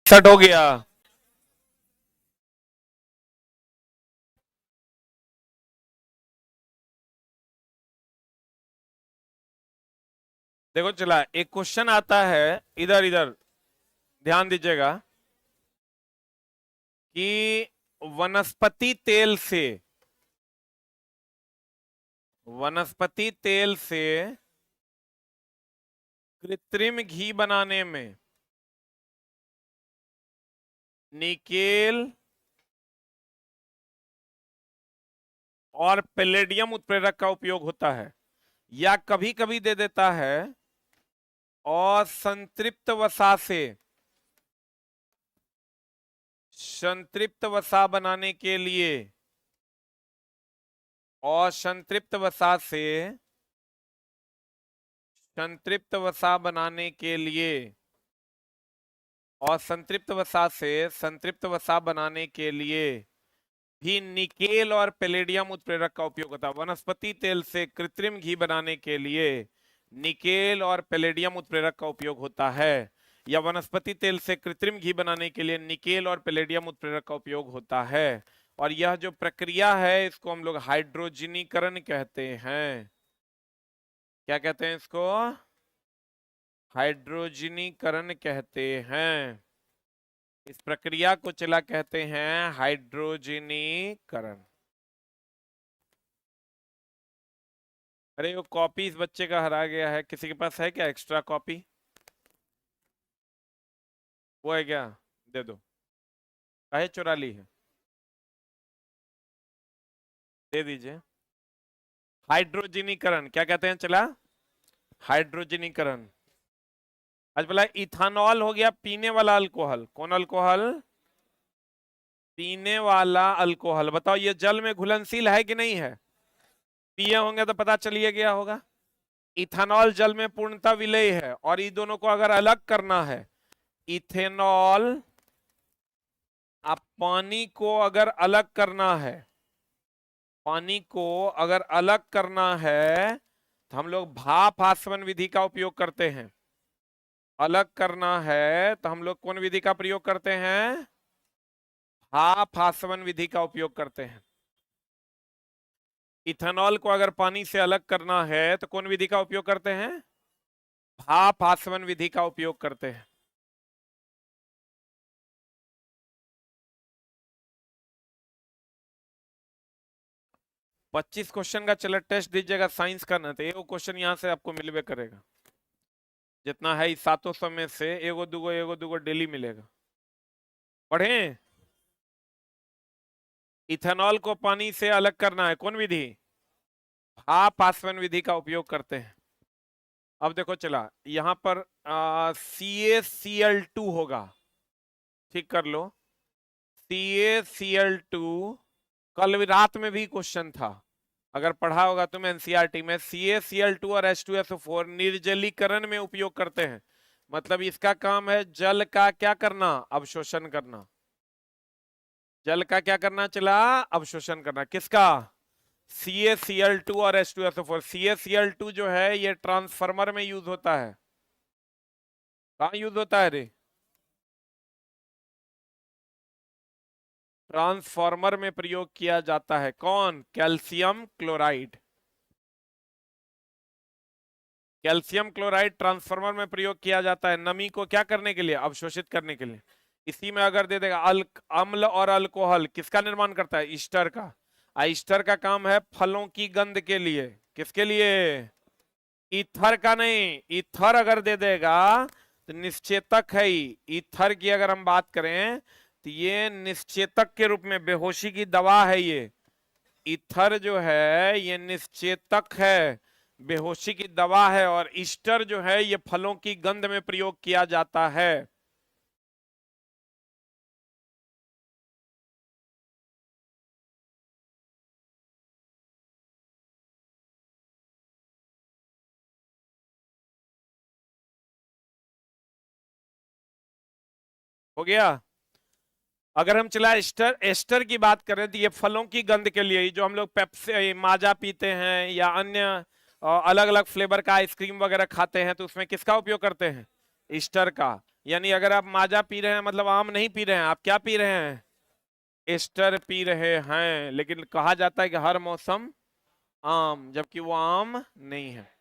Set हो गया। देखो चला, एक क्वेश्चन आता है, इधर इधर ध्यान दीजिएगा कि वनस्पति तेल से कृत्रिम घी बनाने में निकेल और पैलेडियम उत्प्रेरक का उपयोग होता है, या कभी कभी दे देता है और संतृप्त वसा बनाने के लिए और संतृप्त वसा बनाने के लिए और संतृप्त वसा बनाने के लिए भी निकेल और पैलेडियम उत्प्रेरक का उपयोग होता है। वनस्पति तेल से कृत्रिम घी बनाने के लिए निकेल और पैलेडियम उत्प्रेरक का उपयोग होता है, या वनस्पति तेल से कृत्रिम घी बनाने के लिए निकेल और पैलेडियम उत्प्रेरक का उपयोग होता है। और यह जो प्रक्रिया है इसको हम लोग हाइड्रोजनीकरण कहते हैं। क्या कहते हैं इसको? हाइड्रोजनीकरण कहते हैं। इस प्रक्रिया को चला कहते हैं हाइड्रोजनीकरण। अरे वो कॉपी इस बच्चे का हरा गया है, किसी के पास है क्या एक्स्ट्रा कॉपी? वो है क्या? दे दो। काहे चुरा ली है? दे दीजिए। हाइड्रोजनीकरण क्या कहते हैं चला? हाइड्रोजनीकरण। आज बोला इथानॉल हो गया पीने वाला अल्कोहल। कौन अल्कोहल? पीने वाला अल्कोहल। बताओ ये जल में घुलनशील है कि नहीं है? पिए होंगे तो पता चलिए गया होगा। इथानॉल जल में पूर्णतः विलेय है, और इन दोनों को अगर अलग करना है, इथेनॉल आप पानी को अगर अलग करना है, पानी को अगर अलग करना है तो हम लोग भाप आसवन विधि का उपयोग करते हैं। अलग करना है तो हम लोग कौन विधि का प्रयोग करते हैं? भाप आसवन विधि का उपयोग करते हैं। इथेनॉल को अगर पानी से अलग करना है तो कौन विधि का उपयोग करते हैं? भाप आसवन विधि का उपयोग करते हैं। पच्चीस क्वेश्चन का चलो टेस्ट दीजिएगा साइंस का ना, तो एगो क्वेश्चन यहाँ से आपको मिलवे करेगा। जितना है इस 700 में से एगो दूगो डेली मिलेगा। पढ़ें। इथेनॉल को पानी से अलग करना है, कौन विधि? भाप आसवन विधि का उपयोग करते हैं। अब देखो चला, यहां पर CaCl2 होगा। ठीक कर लो। CaCl2 कल रात में भी क्वेश्चन था, अगर पढ़ा होगा तुम एनसीईआरटी में। CaCl2 और H2SO4 निर्जलीकरण में उपयोग करते हैं। मतलब इसका काम है जल का क्या करना? अवशोषण करना। जल का क्या करना चला? अवशोषण करना। किसका? CaCl2 और H2SO4। CaCl2 जो है ये ट्रांसफार्मर में यूज होता है। कहाँ यूज होता है रे? ट्रांसफार्मर में प्रयोग किया जाता है। कौन? Calcium chloride. Calcium chloride transformer में प्रयोग किया जाता है नमी को क्या करने के लिए? अवशोषित करने के लिए। इसी में अगर दे देगा अम्ल और अल्कोहल, किसका निर्माण करता है? ईस्टर का। ईस्टर का काम है फलों की गंध के लिए। किसके लिए? ईथर का नहीं। ईथर अगर दे देगा तो निश्चेतक है ही। ईथर की अगर हम बात करें तो ये निश्चेतक के रूप में, बेहोशी की दवा है ये। ईथर जो है ये निश्चेतक है, बेहोशी की दवा है। और ईस्टर जो है ये फलों की गंध में प्रयोग किया जाता है। हो गया। अगर हम चला एस्टर, एस्टर की बात करें तो ये फलों की गंध के लिए, जो हम लोग पेप्सी माजा पीते हैं या अन्य अलग अलग फ्लेवर का आइसक्रीम वगैरह खाते हैं, तो उसमें किसका उपयोग करते हैं? ईस्टर का। यानी अगर आप माजा पी रहे हैं मतलब आम नहीं पी रहे हैं, आप क्या पी रहे हैं? एस्टर पी रहे हैं। लेकिन कहा जाता है कि हर मौसम आम, जबकि वो आम नहीं है।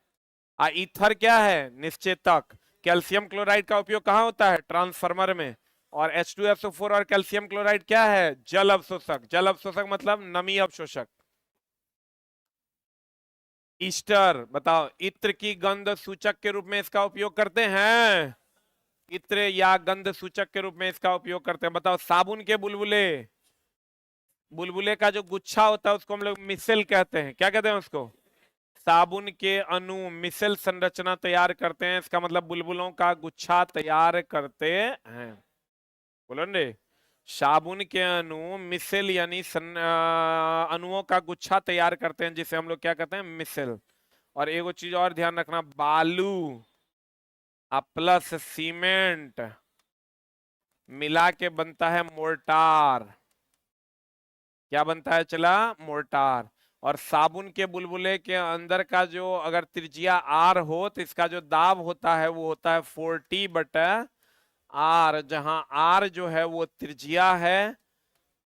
ईथर क्या है? निश्चेतक। कैल्शियम क्लोराइड का उपयोग कहाँ होता है? ट्रांसफार्मर में। और H2SO4 और कैल्शियम क्लोराइड क्या है? जल अवशोषक। जल अवशोषक मतलब नमी अवशोषक। ईस्टर बताओ, इत्र की गंध सूचक के रूप में इसका उपयोग करते हैं। इत्र या गंध सूचक के रूप में इसका उपयोग करते हैं। बताओ, साबुन के बुलबुले, बुलबुले का जो गुच्छा होता है उसको हम लोग मिसेल कहते हैं। क्या कहते हैं उसको? साबुन के अणु मिसेल संरचना तैयार करते हैं, इसका मतलब बुलबुलों का गुच्छा तैयार करते हैं। बोलो ने, साबुन के अणु मिसेल यानी अणुओं का गुच्छा तैयार करते हैं, जिसे हम लोग क्या कहते हैं? मिसेल। और एगो चीज और ध्यान रखना, बालू प्लस सीमेंट मिला के बनता है मोर्टार। क्या बनता है चला? मोर्टार। और साबुन के बुलबुले के अंदर का जो अगर त्रिज्या आर हो तो इसका जो दाब होता है वो होता है 40/r, जहां आर जो है वो त्रिज्या है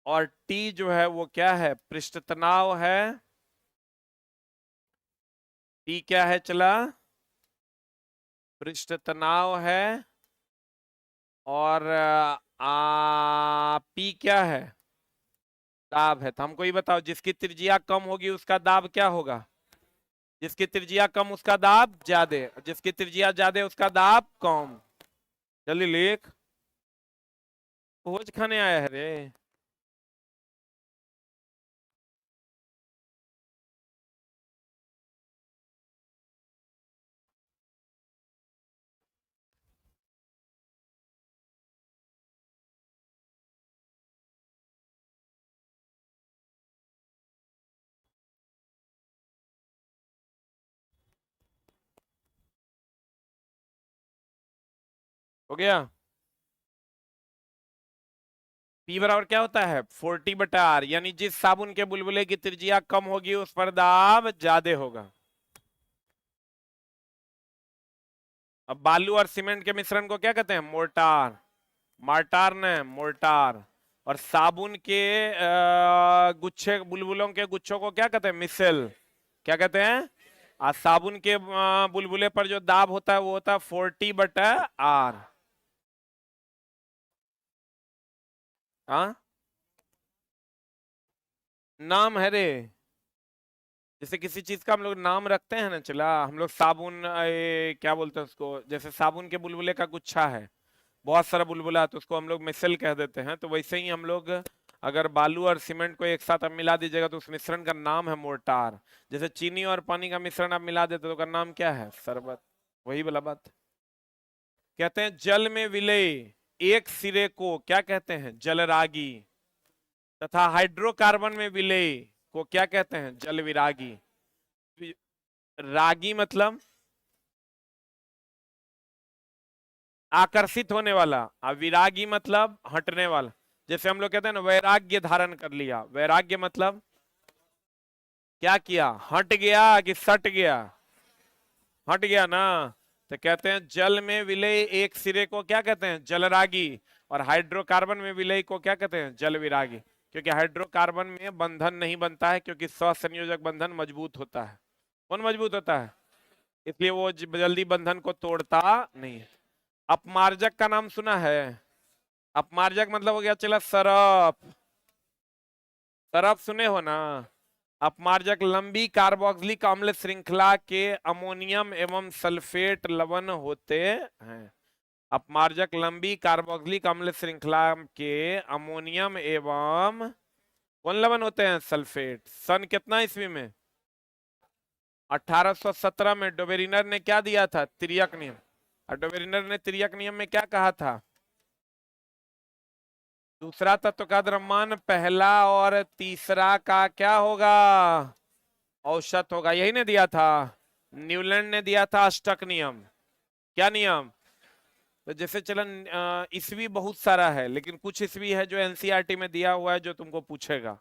और टी जो है वो क्या है? पृष्ठ तनाव है। टी क्या है चला? पृष्ठ तनाव है। और पी क्या है? दाब है। तो हमको ये बताओ, जिसकी त्रिज्या कम होगी उसका दाब क्या होगा? जिसकी त्रिज्या कम उसका दाब ज्यादा, जिसकी त्रिज्या ज्यादा उसका दाब कम। जल्दी लिख। भोज खाने आया है रे। हो गया? पी बराबर क्या होता है? 40/r, यानी जिस साबुन के बुलबुले की त्रिज्या कम होगी उस पर दाब ज्यादा होगा। अब बालू और सीमेंट के मिश्रण को क्या कहते हैं? मोर्टार। मार्टार ने मोर्टार। और साबुन के गुच्छे, बुलबुलों के गुच्छों को क्या कहते हैं? मिसेल। क्या कहते हैं? साबुन के बुलबुले पर जो दाब होता है वो होता है 40/r। हाँ, नाम है रे। जैसे किसी चीज का हम लोग नाम रखते हैं ना, चला हम लोग साबुन, क्या बोलते हैं उसको, जैसे साबुन के बुलबुले का गुच्छा है, बहुत सारा बुलबुला, तो उसको हम लोग मिसल कह देते हैं। तो वैसे ही हम लोग अगर बालू और सीमेंट को एक साथ अब मिला दीजिएगा तो उस मिश्रण का नाम है मोर्टार। जैसे चीनी और पानी का मिश्रण आप मिला देते तो उसका नाम क्या है? शरबत। वही वाला बात। कहते हैं जल में विलय एक सिरे को क्या कहते हैं? जलरागी। तथा हाइड्रोकार्बन में विलय को क्या कहते हैं? जल विरागी। रागी मतलब आकर्षित होने वाला, और विरागी मतलब हटने वाला। जैसे हम लोग कहते हैं ना, वैराग्य धारण कर लिया। वैराग्य मतलब क्या किया? हट गया कि सट गया? हट गया ना। तो कहते हैं जल में विलय एक सिरे को क्या कहते हैं? जलरागी। और हाइड्रोकार्बन में विलय को क्या कहते हैं? जल विरागी। क्योंकि हाइड्रोकार्बन में बंधन नहीं बनता है, क्योंकि सहसंयोजक बंधन मजबूत होता है। कौन मजबूत होता है? इसलिए वो जल्दी बंधन को तोड़ता नहीं है। अपमार्जक का नाम सुना है? अपमार्जक मतलब हो गया चला सरफ। सरफ सुने हो ना? अपमार्जक लंबी कार्बोक्सिलिक अम्ल श्रृंखला के अमोनियम एवं सल्फेट लवण होते हैं। अपमार्जक लंबी कार्बोक्सिलिक अम्ल श्रृंखला के अमोनियम एवं कौन लवण होते हैं? सल्फेट। सन कितना ईस्वी में? 1817 में डोबेरिनर ने क्या दिया था? तिर्यक नियम। और डोबेरिनर ने तिर्यक नियम में क्या कहा था? दूसरा तत्व का द्रव्यमान पहला और तीसरा का क्या होगा? औसत होगा। यही ने दिया था। न्यूलैंड ने दिया था अष्टक नियम। क्या नियम? तो जैसे चलन ईस्वी बहुत सारा है, लेकिन कुछ ईस्वी है जो एनसीईआरटी में दिया हुआ है जो तुमको पूछेगा।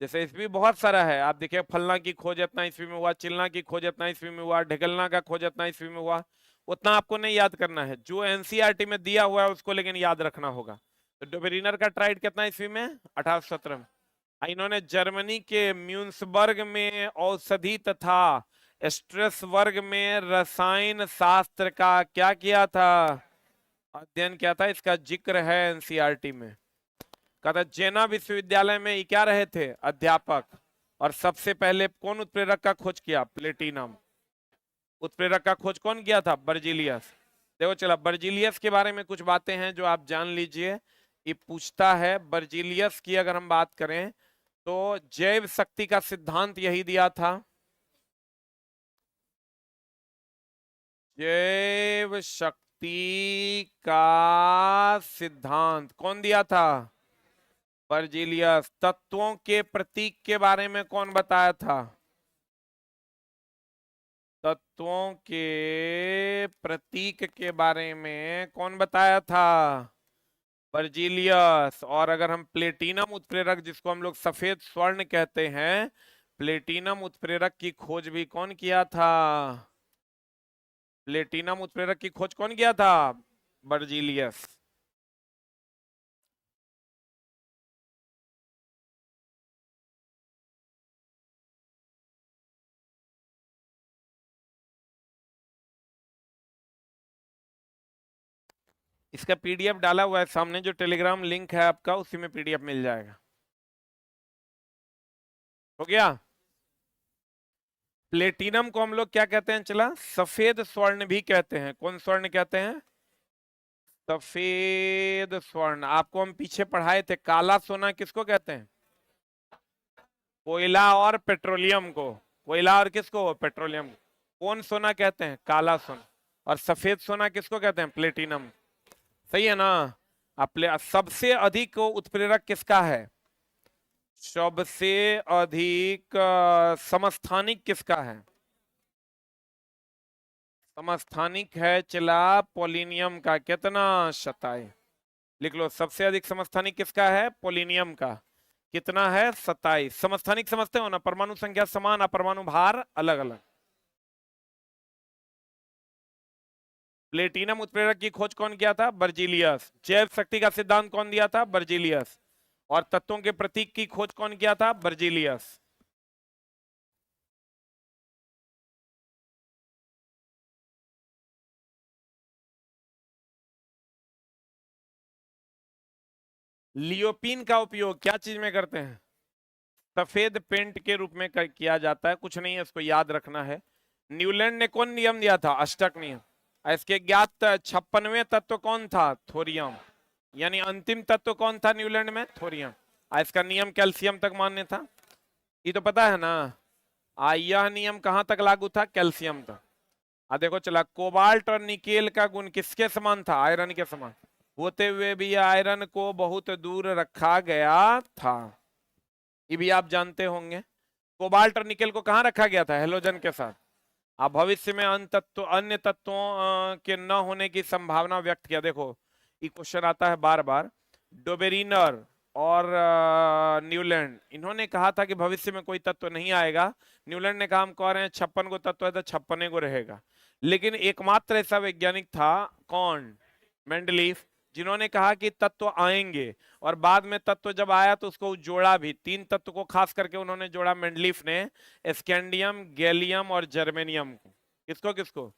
जैसे ईस्वी बहुत सारा है, आप देखिए फलना की खोज इतना ईस्वी में हुआ, चिलना की खोज इतना ईस्वी में हुआ, ढेकलना का खोज इतना ईस्वी में हुआ। उतना आपको नहीं याद करना है, जो एनसीईआरटी में दिया हुआ है उसको लेकिन याद रखना होगा। तो डोबेरिनर का ट्राइड कितना ईस्वी में? 1817 में। इन्होंने जर्मनी के म्यून्सबर्ग में औषधि तथा स्ट्रेस वर्ग में रसायन शास्त्र का क्या किया था? अध्ययन किया था। इसका जिक्र है एनसीईआरटी में। कहता जेना विश्वविद्यालय में ये क्या रहे थे? अध्यापक। और सबसे पहले कौन उत्प्रेरक का खोज किया? प्लेटिनम। उत्प्रेरक का खोज कौन किया था? बर्जीलियस। देखो चला, बर्जीलियस के बारे में कुछ बातें हैं जो आप जान लीजिए। ये पूछता है बर्जीलियस की अगर हम बात करें तो जैव शक्ति का सिद्धांत यही दिया था। जैव शक्ति का सिद्धांत कौन दिया था? बर्जीलियस। तत्वों के प्रतीक के बारे में कौन बताया था? तत्वों के प्रतीक के बारे में कौन बताया था? बर्जीलियस। और अगर हम प्लेटिनम उत्प्रेरक, जिसको हम लोग सफेद स्वर्ण कहते हैं, प्लेटिनम उत्प्रेरक की खोज भी कौन किया था? प्लेटिनम उत्प्रेरक की खोज कौन किया था? बर्जीलियस। इसका पीडीएफ डाला हुआ है सामने, जो टेलीग्राम लिंक है आपका उसी में पीडीएफ मिल जाएगा। हो गया। प्लेटिनम को हम लोग क्या कहते हैं? चला, सफेद स्वर्ण भी कहते हैं। कौन स्वर्ण कहते हैं? सफेद स्वर्ण। आपको हम पीछे पढ़ाए थे, काला सोना किसको कहते हैं? कोयला और पेट्रोलियम को। कोयला और किसको? पेट्रोलियम। कौन सोना कहते हैं? काला सोना। और सफेद सोना किसको कहते हैं? प्लेटिनम। सही है ना? सबसे अधिक उत्प्रेरक किसका है? सबसे अधिक समस्थानिक किसका है? समस्थानिक है चला पोलिनियम का। कितना? 27। लिख लो, सबसे अधिक समस्थानिक किसका है? पोलिनियम का। कितना है? 27। समस्थानिक समझते हो ना? परमाणु संख्या समान, अपरमाणु भार अलग अलग। प्लेटिनम उत्प्रेरक की खोज कौन किया था? बर्जीलियस। जैव शक्ति का सिद्धांत कौन दिया था? बर्जीलियस। और तत्वों के प्रतीक की खोज कौन किया था? बर्जीलियस। लियोपिन का उपयोग क्या चीज में करते हैं? सफेद पेंट के रूप में किया जाता है। कुछ नहीं है, इसको याद रखना है। न्यूलैंड ने कौन नियम दिया था? अष्टक नियम। इसके ज्ञात 56वें तत्व कौन था? थोरियम। यानी अंतिम तत्व कौन था न्यूलैंड में? थोरियम। इसका नियम कैल्शियम तक मान्य था। ये तो पता है ना? यह नियम कहां तक लागू था? कैल्शियम तक। देखो चला, कोबाल्ट और निकेल का गुण किसके समान था? आयरन के समान। होते हुए भी आयरन को बहुत दूर रखा गया था। ये भी आप जानते होंगे। कोबाल्ट और निकेल को कहां रखा गया था? हेलोजन के साथ। अब भविष्य में अन्य तत्वों के न होने की संभावना व्यक्त किया। देखो ये क्वेश्चन आता है बार बार। डोबेरिनर और न्यूलैंड, इन्होंने कहा था कि भविष्य में कोई तत्व नहीं आएगा। न्यूलैंड ने कहा हम कह रहे हैं 56 को तत्व है तो 56 को रहेगा। लेकिन एकमात्र ऐसा वैज्ञानिक था, कौन? मेंडलीफ, जिन्होंने कहा कि तत्व आएंगे। और बाद में तत्व जब आया तो उसको जोड़ा भी। 3 तत्व को खास करके उन्होंने जोड़ा मेंडलीफ ने, स्कैंडियम, गैलियम और जर्मेनियम को। किसको किसको?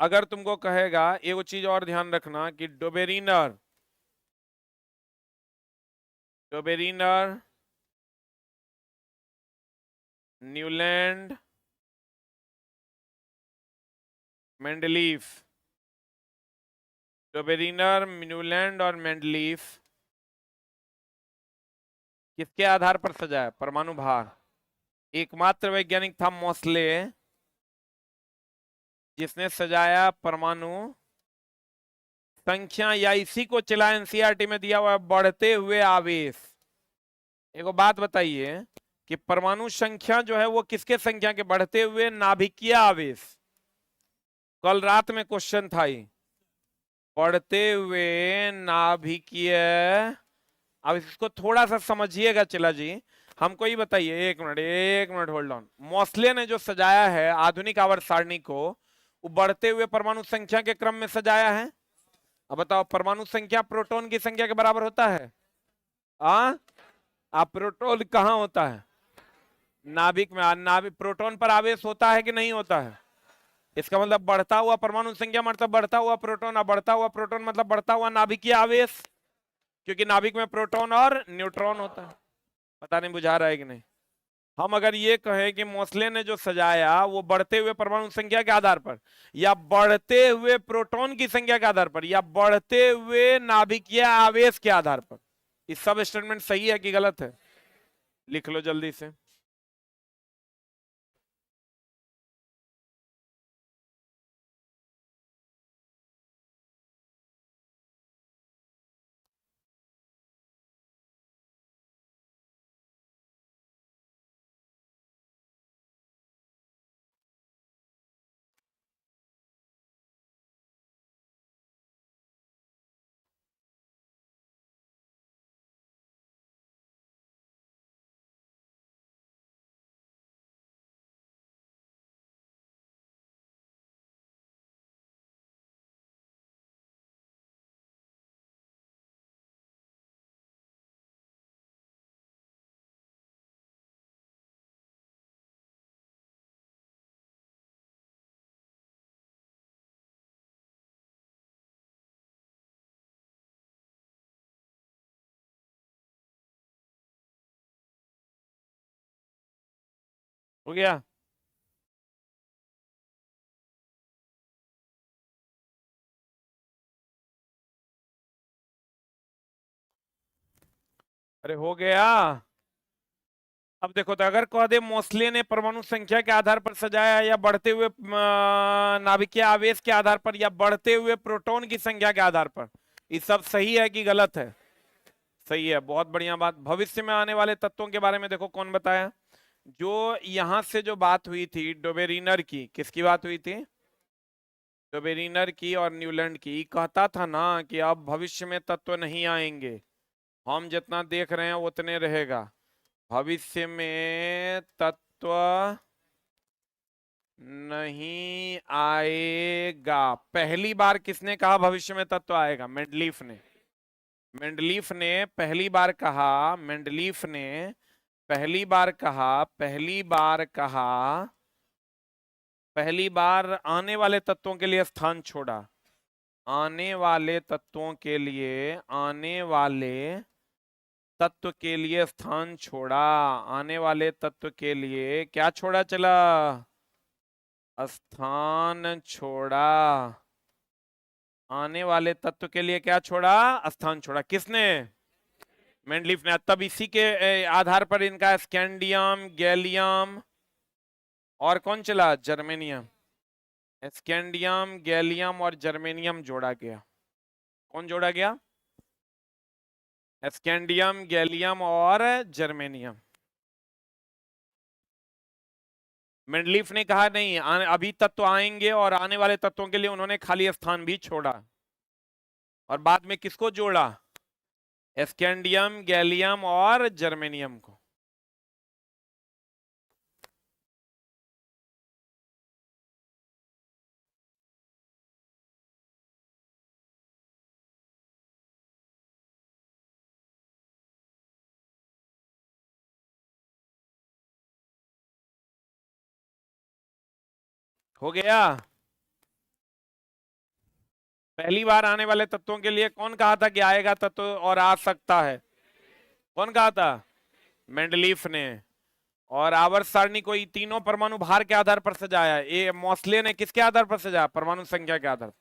अगर तुमको कहेगा, एक चीज और ध्यान रखना कि Dobereiner Newlands, Mendeleev. Dobereiner, Newlands और मेंडलीफ किसके आधार पर सजाया? परमाणु भार। एकमात्र वैज्ञानिक था मोस्ले, जिसने सजाया परमाणु संख्या, या इसी को चला एनसीईआरटी में दिया हुआ है, बढ़ते हुए आवेश। एक बात बताइए कि परमाणु संख्या जो है वो किसके संख्या के? बढ़ते हुए नाभिकीय आवेश। कल रात में क्वेश्चन था ये, बढ़ते हुए नाभिकीय। अब इसको थोड़ा सा समझिएगा चला जी। हमको ये बताइए, एक मिनट होल्ड ऑन। मोस्ले ने जो सजाया है आधुनिक आवर्त सारणी को, वो बढ़ते हुए परमाणु संख्या के क्रम में सजाया है। अब बताओ परमाणु संख्या प्रोटॉन की संख्या के बराबर होता है? आप प्रोटॉन कहाँ होता है? नाभिक में। नाभिक प्रोटॉन पर आवेश होता है कि नहीं होता है? इसका मतलब बढ़ता हुआ परमाणु संख्या मतलब बढ़ता हुआ प्रोटॉन, और बढ़ता हुआ प्रोटॉन मतलब बढ़ता हुआ नाभिकीय आवेश, क्योंकि नाभिक में प्रोटॉन और न्यूट्रॉन होता है। पता नहीं बुझा रहा है कि नहीं? हम अगर ये कहें कि मोस्ले ने जो सजाया वो बढ़ते हुए परमाणु संख्या के आधार पर, या बढ़ते हुए प्रोटॉन की संख्या के आधार पर, या बढ़ते हुए नाभिकीय आवेश के आधार पर, ये सब स्टेटमेंट सही है कि गलत है? लिख लो जल्दी से। हो गया? अरे हो गया। अब देखो, तो अगर कह दे मोस्ले ने परमाणु संख्या के आधार पर सजाया, या बढ़ते हुए नाभिकीय आवेश के आधार पर, या बढ़ते हुए प्रोटॉन की संख्या के आधार पर, ये सब सही है कि गलत है? सही है, बहुत बढ़िया बात। भविष्य में आने वाले तत्वों के बारे में देखो कौन बताया। जो यहां से जो बात हुई थी डोबेरिनर की, किसकी बात हुई थी? डोबेरिनर की और न्यूलैंड की। कहता था ना कि अब भविष्य में तत्व नहीं आएंगे, हम जितना देख रहे हैं उतने रहेगा। भविष्य में तत्व नहीं आएगा। पहली बार किसने कहा भविष्य में तत्व आएगा? मेंडलीफ ने। मेंडलीफ ने पहली बार कहा, मेंडलीफ ने पहली बार कहा, पहली बार कहा, पहली बार आने वाले तत्वों के लिए स्थान छोड़ा। आने वाले तत्वों के लिए, आने वाले तत्व के लिए स्थान छोड़ा। आने वाले तत्व के लिए क्या छोड़ा चला? स्थान छोड़ा। आने वाले तत्व के लिए क्या छोड़ा? स्थान छोड़ा। किसने? मेंडलीफ ने। तब इसी के आधार पर इनका स्कैंडियम, गैलियम और कौन चला? जर्मेनियम। स्कैंडियम, गैलियम और जर्मेनियम जोड़ा गया। कौन जोड़ा गया? स्कैंडियम, गैलियम और जर्मेनियम। मेंडलीफ ने कहा नहीं, अभी तत्व आएंगे, और आने वाले तत्वों के लिए उन्होंने खाली स्थान भी छोड़ा। और बाद में किसको जोड़ा? स्कैंडियम, गैलियम और जर्मेनियम को। हो गया? पहली बार आने वाले तत्वों के लिए कौन कहा था कि आएगा तत्व और आ सकता है? कौन कहा था? मेंडलीफ ने। और आवर्त सारणी को ये तीनों परमाणु भार के आधार पर सजाया। ये मोस्ले ने किसके आधार पर सजाया? परमाणु संख्या के आधार पर।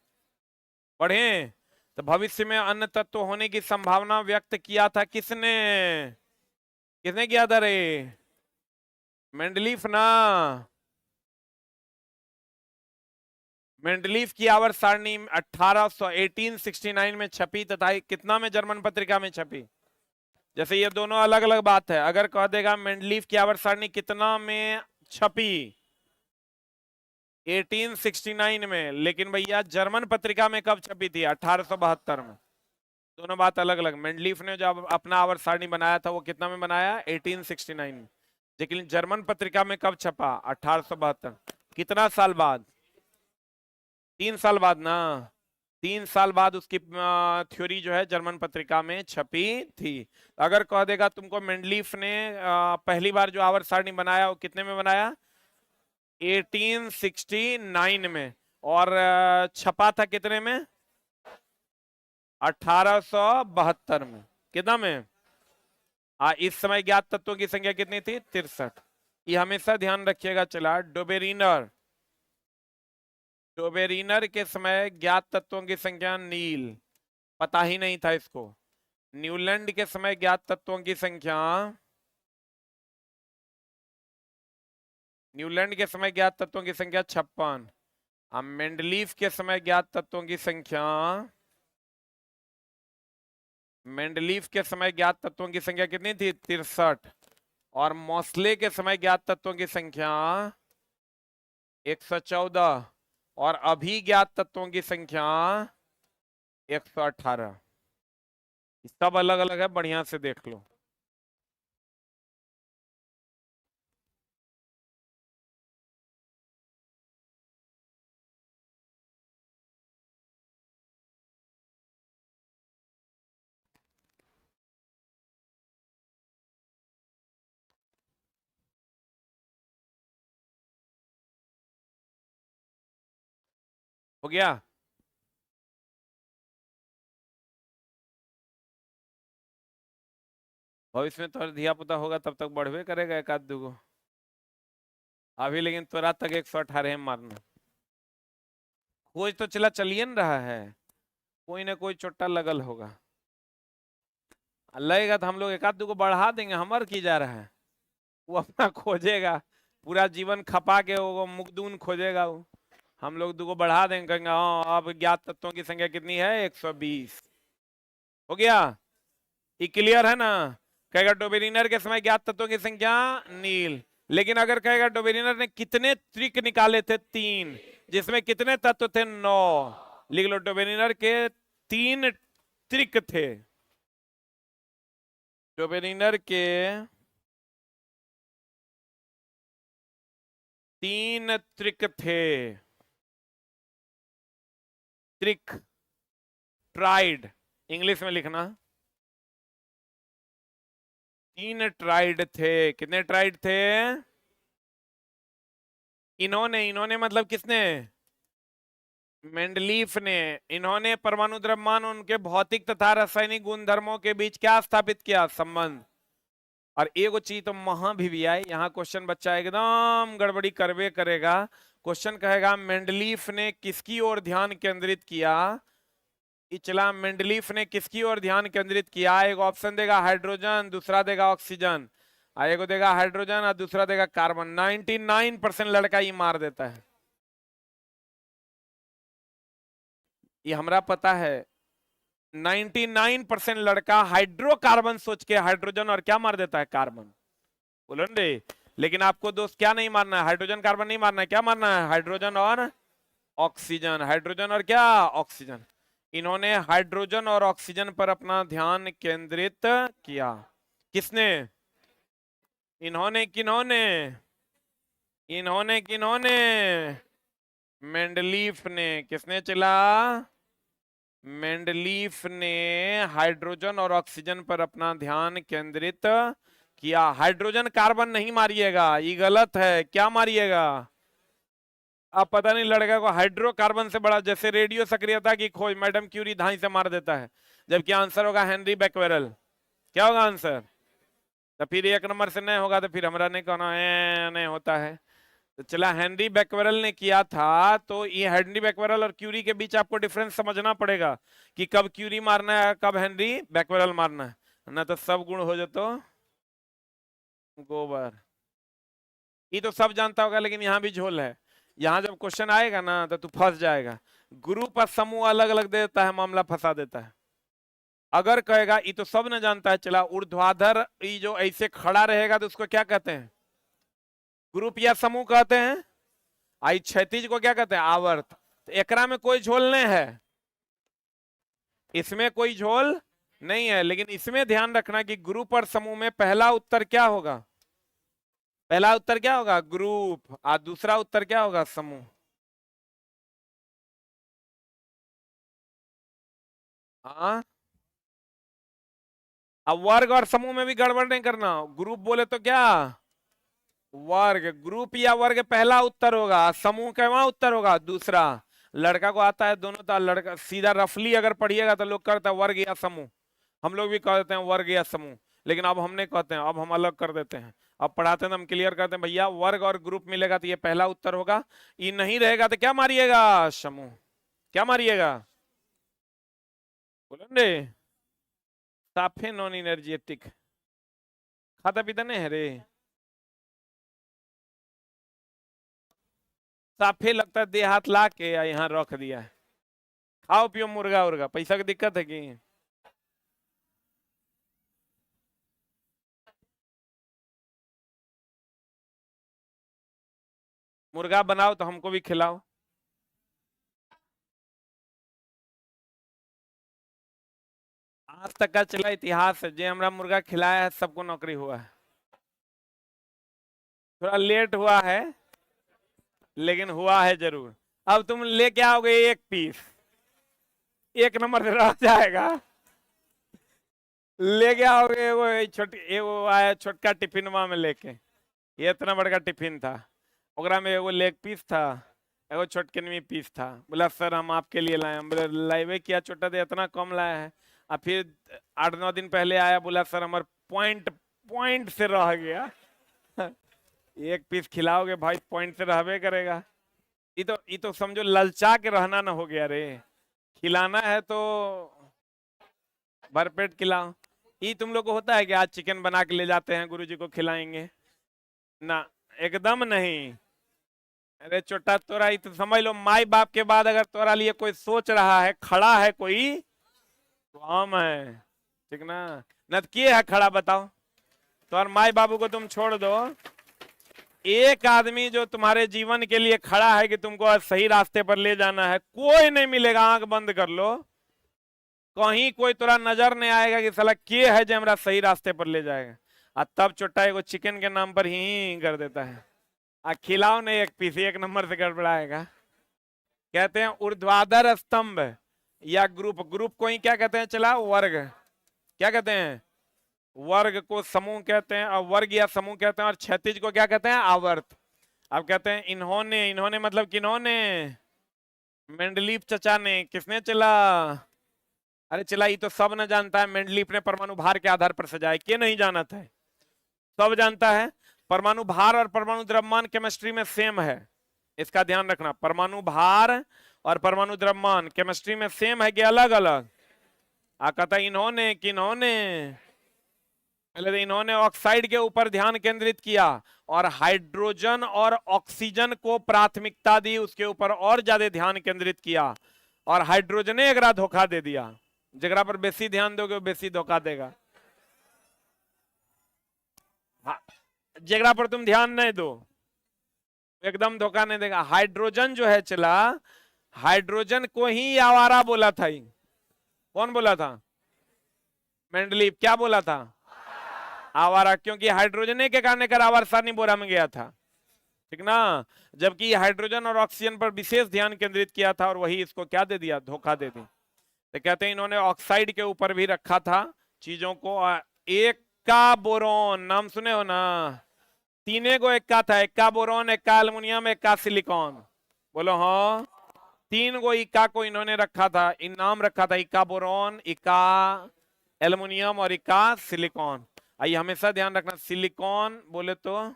पढ़े? तो भविष्य में अन्य तत्व होने की संभावना व्यक्त किया था किसने? किसने किया था रे? मेंडलीफ ना। मेंडलीफ की आवर्त सारणी 1869 में छपी, तथा कितना में जर्मन पत्रिका में छपी? जैसे ये दोनों अलग अलग बात है। अगर कह देगा मेंडलीफ की आवर्त सारणी कितना में छपी? 1869 में। लेकिन भैया जर्मन पत्रिका में कब छपी थी? 1872 में। दोनों बात अलग अलग। मेंडलीफ ने जब अपना आवर्त सारणी बनाया था वो कितना में बनाया? 1869 में। लेकिन जर्मन पत्रिका में कब छपा? 1872। कितना साल बाद? 3 साल बाद ना, 3 साल बाद उसकी थ्योरी जो है जर्मन पत्रिका में छपी थी। अगर कह देगा तुमको मेंडलीफ ने पहली बार जो आवर्त सारणी बनाया वो कितने में बनाया, 1869 में, और छपा था कितने में, 1872 में। कितना में? इस समय ज्ञात तत्वों की संख्या कितनी थी, 63। ये हमेशा ध्यान रखिएगा। चला डोबेरिनर, डोबेरिनर के समय ज्ञात तत्वों की संख्या नील, पता ही नहीं था इसको। न्यूलैंड के समय ज्ञात तत्वों की संख्या, न्यूलैंड के समय ज्ञात तत्वों की संख्या 56। अब मेंडलीफ के समय ज्ञात तत्वों की संख्या, मेंडलीफ के समय ज्ञात तत्वों की संख्या कितनी थी, 63। और मोस्ले के समय ज्ञात तत्वों की संख्या 114, और अभी ज्ञात तत्वों की संख्या 118। सब अलग अलग है, बढ़िया से देख लो। हो गया? भविष्य में तो धिया पुता होगा तब तक बढ़वे करेगा एक आध दूगो, अभी लेकिन तोरा तक 118 मारना। खोज तो चला चलिए न रहा है, कोई ना कोई चोट्टा लगल होगा, लगेगा तो हम लोग एक आध दूगो बढ़ा देंगे, हमर की जा रहा है। वो अपना खोजेगा, पूरा जीवन खपा के वो मुकदून खोजेगा वो, हम लोग दूगो बढ़ा देंगे, कहेंगे हाँ अब ज्ञात तत्वों की संख्या कितनी है, 120। हो गया? ये क्लियर है ना? कहेगा डोबेरिनर के समय ज्ञात तत्वों की संख्या नील, लेकिन अगर कहेगा डोबेरिनर ने कितने त्रिक निकाले थे, 3, जिसमें कितने तत्व थे, 9, लिख लो डोबेरिनर के 3 त्रिक थे। डोबेरिनर के 3 त्रिक थे, त्रिक, ट्राइड, इंग्लिश में लिखना। 3 ट्राइड थे। कितने ट्राइड थे? इन्होंने, इन्होंने मतलब किसने, मेंडलीफ ने। इन्होंने परमाणु द्रव्यमान, उनके भौतिक तथा रासायनिक गुणधर्मों के बीच क्या स्थापित किया, संबंध। और एगो चीज तो महा भी आई, यहाँ क्वेश्चन बच्चा एकदम गड़बड़ी करवे करेगा। क्वेश्चन कहेगा मेंडलीफ ने किसकी ओर ध्यान केंद्रित किया, चला मेंडलीफ ने किसकी ओर ध्यान केंद्रित किया। एक ऑप्शन देगा हाइड्रोजन, दूसरा देगा ऑक्सीजन, एगो देगा हाइड्रोजन और दूसरा देगा कार्बन। 99% लड़का ये मार देता है, ये हमरा पता है। 99% लड़का हाइड्रोकार्बन सोच के हाइड्रोजन और क्या मार देता है, कार्बन। बोलो रे, लेकिन आपको दोस्त क्या नहीं मारना है, हाइड्रोजन कार्बन नहीं मारना है, क्या मारना है, हाइड्रोजन और ऑक्सीजन। हाइड्रोजन और क्या, ऑक्सीजन। इन्होंने हाइड्रोजन और ऑक्सीजन पर अपना ध्यान केंद्रित किया। किसने? इन्होंने, किन्होंने, इन्होंने किन्होंने, मेंडलीफ ने। किसने चला, मेंडलीफ ने हाइड्रोजन और ऑक्सीजन पर अपना ध्यान केंद्रित किया। हाइड्रोजन कार्बन नहीं मारिएगा, ये गलत है। क्या मारिएगा? अब पता नहीं लड़का को हाइड्रोकार्बन से बड़ा, जैसे रेडियो सक्रियता की खोज मैडम क्यूरी धाई से मार देता है, जबकि आंसर होगा हेनरी बैक्वेरल। क्या होगा आंसर? तो फिर 1 नंबर से नहीं होगा तो फिर हमरा नहीं कहना नहीं होता है। तो चला हेनरी बैक्वेरल ने किया था, तो ये हेनरी बैक्वेरल और क्यूरी के बीच आपको डिफरेंस समझना पड़ेगा कि कब क्यूरी मारना है, कब हेनरी बैक्वेरल मारना है, ना तो सब गुण हो जातो गोबर। ये तो सब जानता होगा, लेकिन यहाँ भी झोल है। यहाँ जब क्वेश्चन आएगा ना तो तू फंस जाएगा। ग्रुप और समूह अलग अलग दे देता है, मामला फंसा देता है। अगर कहेगा ये तो सब ने जानता है, चला ऊर्ध्वाधर ये जो ऐसे खड़ा रहेगा तो उसको क्या कहते हैं, ग्रुप या समूह कहते हैं। आई क्षैतिज को क्या कहते हैं, आवर्त। तो एकरा में कोई झोल नहीं है, इसमें कोई झोल नहीं है, लेकिन इसमें ध्यान रखना कि ग्रुप और समूह में पहला उत्तर क्या होगा, पहला उत्तर क्या होगा, ग्रुप, और दूसरा उत्तर क्या होगा, समूह। हाँ, अब वर्ग और समूह में भी गड़बड़ नहीं करना। ग्रुप बोले तो क्या, वर्ग, ग्रुप या वर्ग पहला उत्तर होगा, समूह का वहां उत्तर होगा दूसरा। लड़का को आता है दोनों था, लड़का सीधा रफली अगर पढ़िएगा तो लोग करते हैं वर्ग या समूह, हम लोग भी कह देते हैं वर्ग या समूह, लेकिन अब हम नहीं कहते हैं, अब हम अलग कर देते हैं। अब पढ़ाते हैं तो हम क्लियर करते हैं, भैया वर्ग और ग्रुप मिलेगा तो ये पहला उत्तर होगा, ये नहीं रहेगा तो क्या मारिएगा, समूह। क्या मारिएगा, बोलो रे। साफे नॉन एनर्जेटिक, खाता पीता नहीं है रे, साफे लगता है दे हाथ ला के यहाँ रख दिया है। खाओ पियो मुर्गा उर्गा, पैसा की दिक्कत है कि। मुर्गा बनाओ तो हमको भी खिलाओ। आज तक का चला इतिहास है, जे हमरा मुर्गा खिलाया है सबको नौकरी हुआ है। थोड़ा लेट हुआ है लेकिन हुआ है जरूर। अब तुम लेके आओगे एक पीस, एक नंबर से रह जाएगा। लेके आओगे वो छोटी वो आया छोटका टिफिनवा में लेके, ये इतना बड़का टिफिन था, ओकरा में एगो लेग पीस था, एगो छोटकनवी पीस था। बोला सर हम आपके लिए लाए, हम बोले लाइवे किया छोटा दे, इतना कम लाया है। और फिर 8-9 दिन पहले आया, बोला सर हमारे पॉइंट पॉइंट से रह गया। एक पीस खिलाओगे भाई, पॉइंट से रहबे करेगा। ये तो समझो ललचा के रहना ना हो गया रे, खिलाना है तो भरपेट खिलाओ। ये तुम लोग को होता है कि आज चिकन बना के ले जाते हैं गुरुजी को खिलाएंगे, ना, एकदम नहीं। अरे छोटा तोरा ही तो समझ लो, माई बाप के बाद अगर तोरा लिए कोई सोच रहा है, खड़ा है कोई, तो हम है, ठीक ना। न तो किए है खड़ा बताओ, तो और माई बाबू को तुम छोड़ दो, एक आदमी जो तुम्हारे जीवन के लिए खड़ा है कि तुमको सही रास्ते पर ले जाना है, कोई नहीं मिलेगा। आंख बंद कर लो, कहीं कोई तोरा नजर नहीं आएगा कि साला के है जो हमरा सही रास्ते पर ले जाएगा। और तब छोटा एगो चिकन के नाम पर ही कर देता है। आ खिलाओ नहीं एक पीस, एक नंबर से गड़बड़ाएगा। कहते हैं ऊर्ध्वाधर स्तंभ या ग्रुप, ग्रुप को ही क्या कहते हैं, चला वर्ग, क्या कहते हैं, वर्ग को समूह कहते हैं, और वर्ग या समूह कहते हैं, और क्षैतिज को क्या कहते हैं, आवर्त। अब कहते हैं इन्होंने, इन्होंने मतलब किन्होंने, मेंडलीफ चचा ने, किसने चला, अरे चला ये तो सब न जानता है, मेंडलीफ ने परमाणु भार के आधार पर सजाया, के नहीं जानता है, सब जानता है। परमाणु भार और परमाणु द्रव्यमान केमिस्ट्री में सेम है, इसका ध्यान रखना। परमाणु भार और परमाणु द्रव्यमान केमिस्ट्री में सेम है कि अलग अलग। आ कहता इन्होंने, किन्होंने, पहले तो इन्होंने ऑक्साइड के ऊपर ध्यान केंद्रित किया और हाइड्रोजन और ऑक्सीजन को प्राथमिकता दी, उसके ऊपर और ज्यादा ध्यान केंद्रित किया, और हाइड्रोजने एकरा धोखा दे दिया। जगरा पर बेसी ध्यान दोगे वो बेसी धोखा देगा। हाँ, जगरा पर तुम ध्यान नहीं दो एकदम धोखा नहीं देगा। हाइड्रोजन जो है चला, हाइड्रोजन को ही आवारा बोला था ही। कौन बोला था, मेंडलीव। क्या बोला था, आवारा, क्योंकि हाइड्रोजन के कारण कर आवार सारनी बोरा में गया था, ठीक ना। जबकि हाइड्रोजन और ऑक्सीजन पर विशेष ध्यान केंद्रित किया था, और वही इसको क्या दे दिया, धोखा दे दी। तो कहते हैं इन्होंने ऑक्साइड के ऊपर भी रखा था चीजों को। एक का बोरोन नाम सुने हो ना, तीने को एक का था, एक का बोरोन, एक का एल्युमिनियम, एक का सिलिकॉन, बोलो हाँ। तीन गो इक्का को इन्होंने रखा था, इन नाम रखा था, इक्का बोरोन, इक्का एल्युमिनियम और इक्का सिलिकॉन। आइए हमेशा ध्यान रखना, सिलिकॉन बोले तो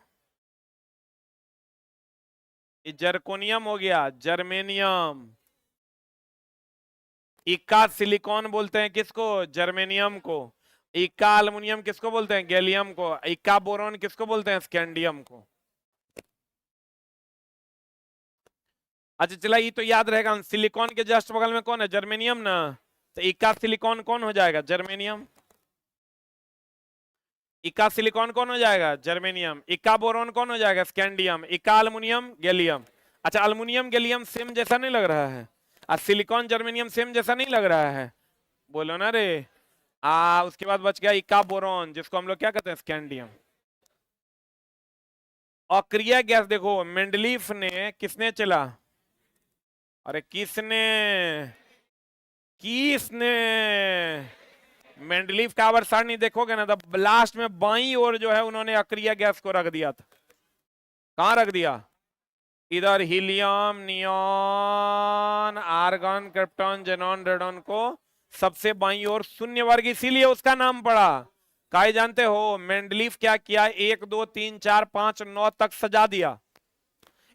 जर्कोनियम हो गया, जर्मेनियम। इक्का सिलिकॉन बोलते हैं किसको, जर्मेनियम को। इक्का एल्युमिनियम किसको बोलते हैं, गैलियम को। इक्का बोरॉन किसको बोलते हैं, स्कैंडियम को। अच्छा चला, ये तो याद रहेगा। सिलिकॉन के जस्ट बगल में कौन है, जर्मेनियम ना, तो इक्का सिलिकॉन कौन हो जाएगा, जर्मेनियम। इक्का सिलिकॉन कौन हो जाएगा, जर्मेनियम। इक्का बोरॉन कौन हो जाएगा, स्कैंडियम। इक्का एल्युमिनियम, गैलियम। अच्छा एल्युमिनियम गैलियम सेम जैसा नहीं लग रहा है, और सिलिकॉन जर्मेनियम सेम जैसा नहीं लग रहा है, बोलो ना रे। उसके बाद बच गया इक्का बोरॉन, जिसको हम लोग क्या कहते हैं, स्कैंडियम। अक्रिय गैस देखो, मेंडलीफ ने, किसने चला, अरे किसने, किसने? मेंडलीफ का आवर्त सारणी देखोगे ना, तो लास्ट में बाईं ओर जो है उन्होंने अक्रिय गैस को रख दिया था। कहां रख दिया? इधर helium, neon, argon, krypton, xenon, radon को सबसे बाईं ओर शून्य वर्ग, इसीलिए उसका नाम पड़ा। काहे जानते हो? मेंडलीफ क्या किया, 1 2 3 4 5 9 तक सजा दिया।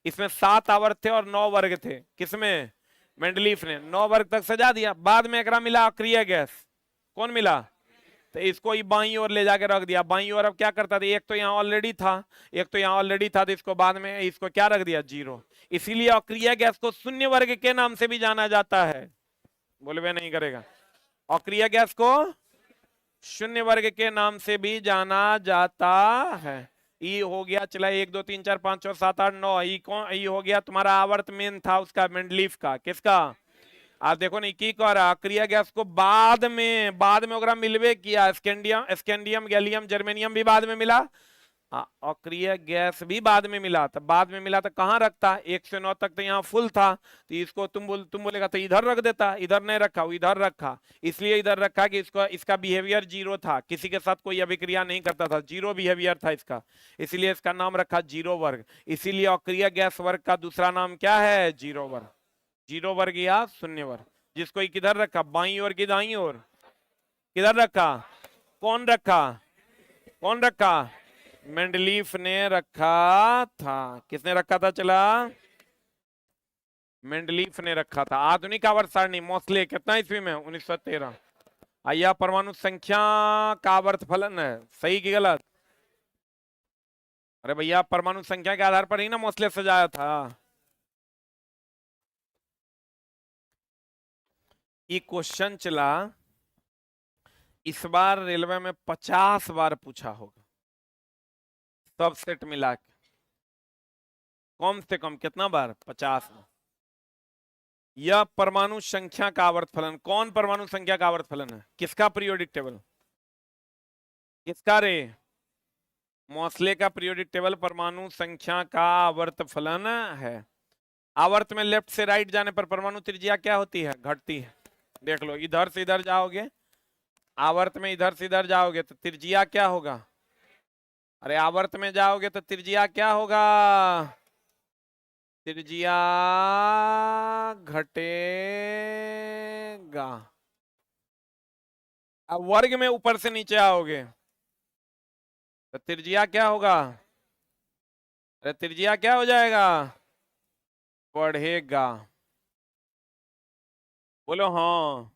इसमें 7 आवर्त थे और 9 वर्ग थे। किसमें? मेंडलीफ ने 9 वर्ग तक सजा दिया। बाद में एकरा मिला अक्रिय गैस। कौन मिला? तो इसको ही बाईं ओर ले जाके रख दिया। बाईं ओर अब क्या करता था, एक तो यहाँ ऑलरेडी था, एक तो यहाँ ऑलरेडी था, तो इसको बाद में इसको क्या रख दिया? 0। इसीलिए अक्रिय गैस को शून्य वर्ग के नाम से भी जाना जाता है। बोले वे नहीं करेगा। अक्रिय गैस को शून्य वर्ग के नाम से भी जाना जाता है। ई हो गया, चला 1 2 3 4 5 6 7 8 9। ई कौन? ई हो गया तुम्हारा आवर्त मेन था उसका, मेंडलीफ का। किसका? आप देखो नहीं की कर अक्रिय गैस को बाद में ओकरा मिलवे किया। स्कैंडियम, गैलियम, जर्मेनियम भी बाद में मिला। अक्रिय गैस भी बाद में मिला। तो बाद में मिला तो कहाँ रखता? 1 से 9 तक तो यहाँ फुल था, तो इसको तुम बोलेगा तो इधर रख देता। इधर नहीं रखा, वो इधर रखा। इसलिए इधर रखा कि इसका बिहेवियर 0 था, किसी के साथ कोई अभिक्रिया नहीं करता था, 0 बिहेवियर था इसका, इसलिए इसका नाम रखा 0 वर्ग। इसीलिए अक्रिय गैस वर्ग का दूसरा नाम क्या है? 0 वर्ग। 0 वर्ग या शून्य वर्ग। जिसको किधर रखा? बाईं ओर की दाईं ओर। किधर रखा? कौन रखा? कौन रखा? मेंडलीफ ने रखा था। किसने रखा था? चला मेंडलीफ ने रखा था। आधुनिक आवर्त सारणी मोस्ले कितना ईस्वी में? 1913। आइया परमाणु संख्या का आवर्त फलन है, सही की गलत? अरे भैया परमाणु संख्या के आधार पर ही ना मोस्ले सजाया था। ये क्वेश्चन चला, इस बार रेलवे में 50 बार पूछा होगा, सब सेट मिला के। कम से कम कितना बार? 50 बार। यह परमाणु संख्या का आवर्त फलन, कौन परमाणु संख्या का आवर्त फलन है? किसका पीरियोडिक टेबल? किसका रे? मोस्ले का पीरियोडिक टेबल परमाणु संख्या का आवर्त फलन है। आवर्त में लेफ्ट से राइट जाने पर परमाणु त्रिज्या क्या होती है? घटती है। देख लो, इधर से इधर जाओगे, आवर्त में इधर से इधर जाओगे तो त्रिज्या क्या होगा? अरे आवर्त में जाओगे तो त्रिज्या क्या होगा? त्रिज्या घटेगा। अब वर्ग में ऊपर से नीचे आओगे तो त्रिज्या क्या होगा? अरे त्रिज्या क्या हो जाएगा? बढ़ेगा। बोलो हाँ।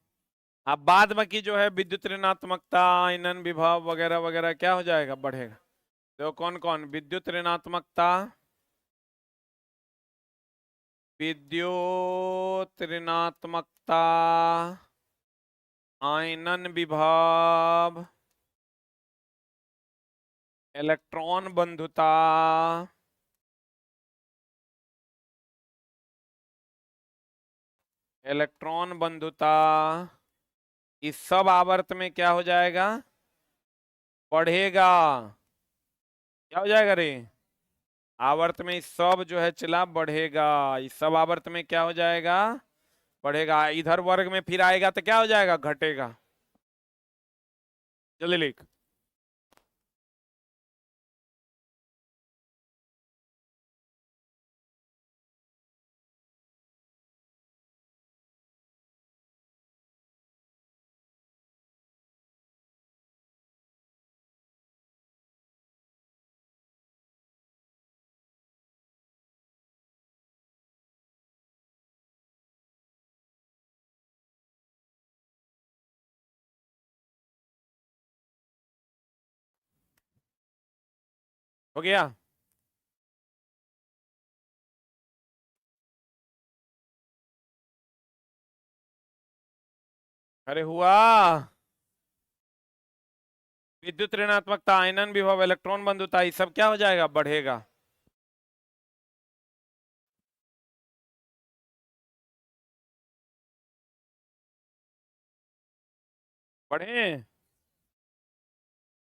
अब बाद में की जो है विद्युत ऋणात्मकता, आयनन विभव वगैरह वगैरह क्या हो जाएगा? बढ़ेगा। तो कौन कौन? विद्युत ऋणात्मकता, विद्युत ऋणात्मकता, आयनन विभव, इलेक्ट्रॉन बंधुता, इलेक्ट्रॉन बंधुता, इस सब आवर्त में क्या हो जाएगा? बढ़ेगा। क्या हो जाएगा रे? आवर्त में इस सब जो है चला बढ़ेगा। इस सब आवर्त में क्या हो जाएगा? बढ़ेगा। इधर वर्ग में फिर आएगा तो क्या हो जाएगा? घटेगा। जल्दी लिख। हो गया? अरे हुआ। विद्युत ऋणात्मकता, आयनन विभव, इलेक्ट्रॉन बंधुता, ये सब क्या हो जाएगा? बढ़ेगा। बढ़े।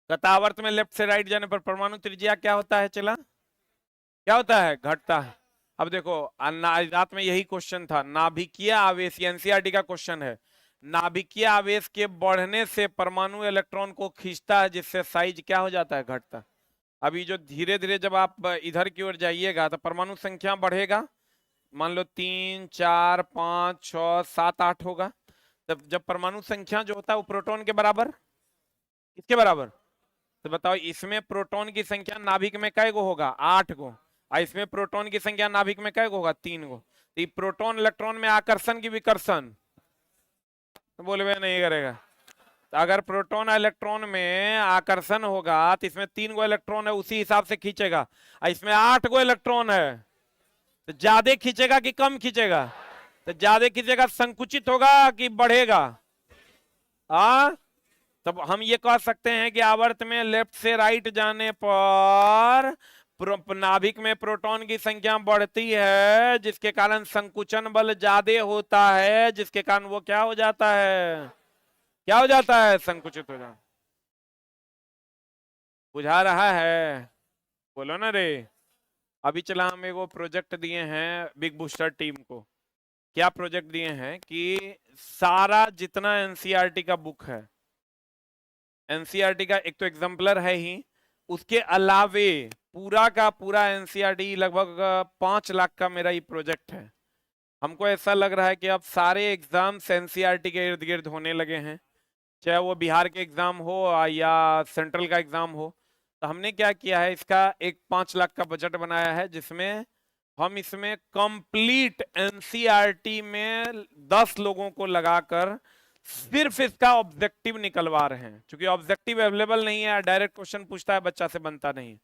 गतावर्त में लेफ्ट से राइट जाने पर परमाणु त्रिज्या क्या होता है? चला क्या होता है? घटता है। अब देखो रात में यही क्वेश्चन था, नाभिकीय आवेश, एनसीईआरटी का क्वेश्चन है। नाभिकीय आवेश के बढ़ने से परमाणु इलेक्ट्रॉन को खींचता है, जिससे साइज क्या हो जाता है, घटता। अभी जो धीरे धीरे जब आप इधर की ओर जाइएगा तो परमाणु संख्या बढ़ेगा, मान लो 3 4 5 6 7 8 होगा। तब जब परमाणु संख्या जो होता है वो प्रोटॉन के बराबर, किसके बराबर, तो बताओ इसमें प्रोटॉन की संख्या नाभिक में कै गो होगा, 8 गो, और इसमें प्रोटॉन की संख्या नाभिक में कै गो होगा, 3 गो। तो प्रोटॉन इलेक्ट्रॉन में आकर्षण की विकर्षण, तो बोले वे नहीं करेगा। तो अगर प्रोटॉन इलेक्ट्रॉन में आकर्षण होगा तो इसमें 3 गो इलेक्ट्रॉन है, उसी हिसाब से खींचेगा, और इसमें 8 गो इलेक्ट्रॉन है, तो ज्यादा खींचेगा कि कम खींचेगा, तो ज्यादा खींचेगा, संकुचित होगा कि बढ़ेगा। तब हम ये कह सकते हैं कि आवर्त में लेफ्ट से राइट जाने पर नाभिक में प्रोटॉन की संख्या बढ़ती है, जिसके कारण संकुचन बल ज्यादा होता है, जिसके कारण वो क्या हो जाता है, क्या हो जाता है, संकुचित हो जाता। बुझा रहा है, बोलो ना रे। अभी चला हम एगो प्रोजेक्ट दिए हैं बिग बूस्टर टीम को। क्या प्रोजेक्ट दिए हैं कि सारा जितना एनसीईआरटी का बुक है, एनसीईआरटी का एक तो एग्जाम्पलर है ही, उसके अलावे पूरा का पूरा एनसीईआरटी लगभग 5 लाख का मेरा ये प्रोजेक्ट है। हमको ऐसा लग रहा है कि अब सारे एग्जाम्स एनसीईआरटी के इर्द गिर्द होने लगे हैं, चाहे वो बिहार के एग्जाम हो या सेंट्रल का एग्जाम हो। तो हमने क्या किया है, इसका एक 5 लाख का बजट बनाया है, जिसमें हम इसमें कंप्लीट एनसीईआरटी में 10 लोगों को लगाकर सिर्फ इसका ऑब्जेक्टिव निकलवा रहे हैं। क्योंकि ऑब्जेक्टिव अवेलेबल नहीं है, डायरेक्ट क्वेश्चन पूछता है, बच्चा से बनता नहीं।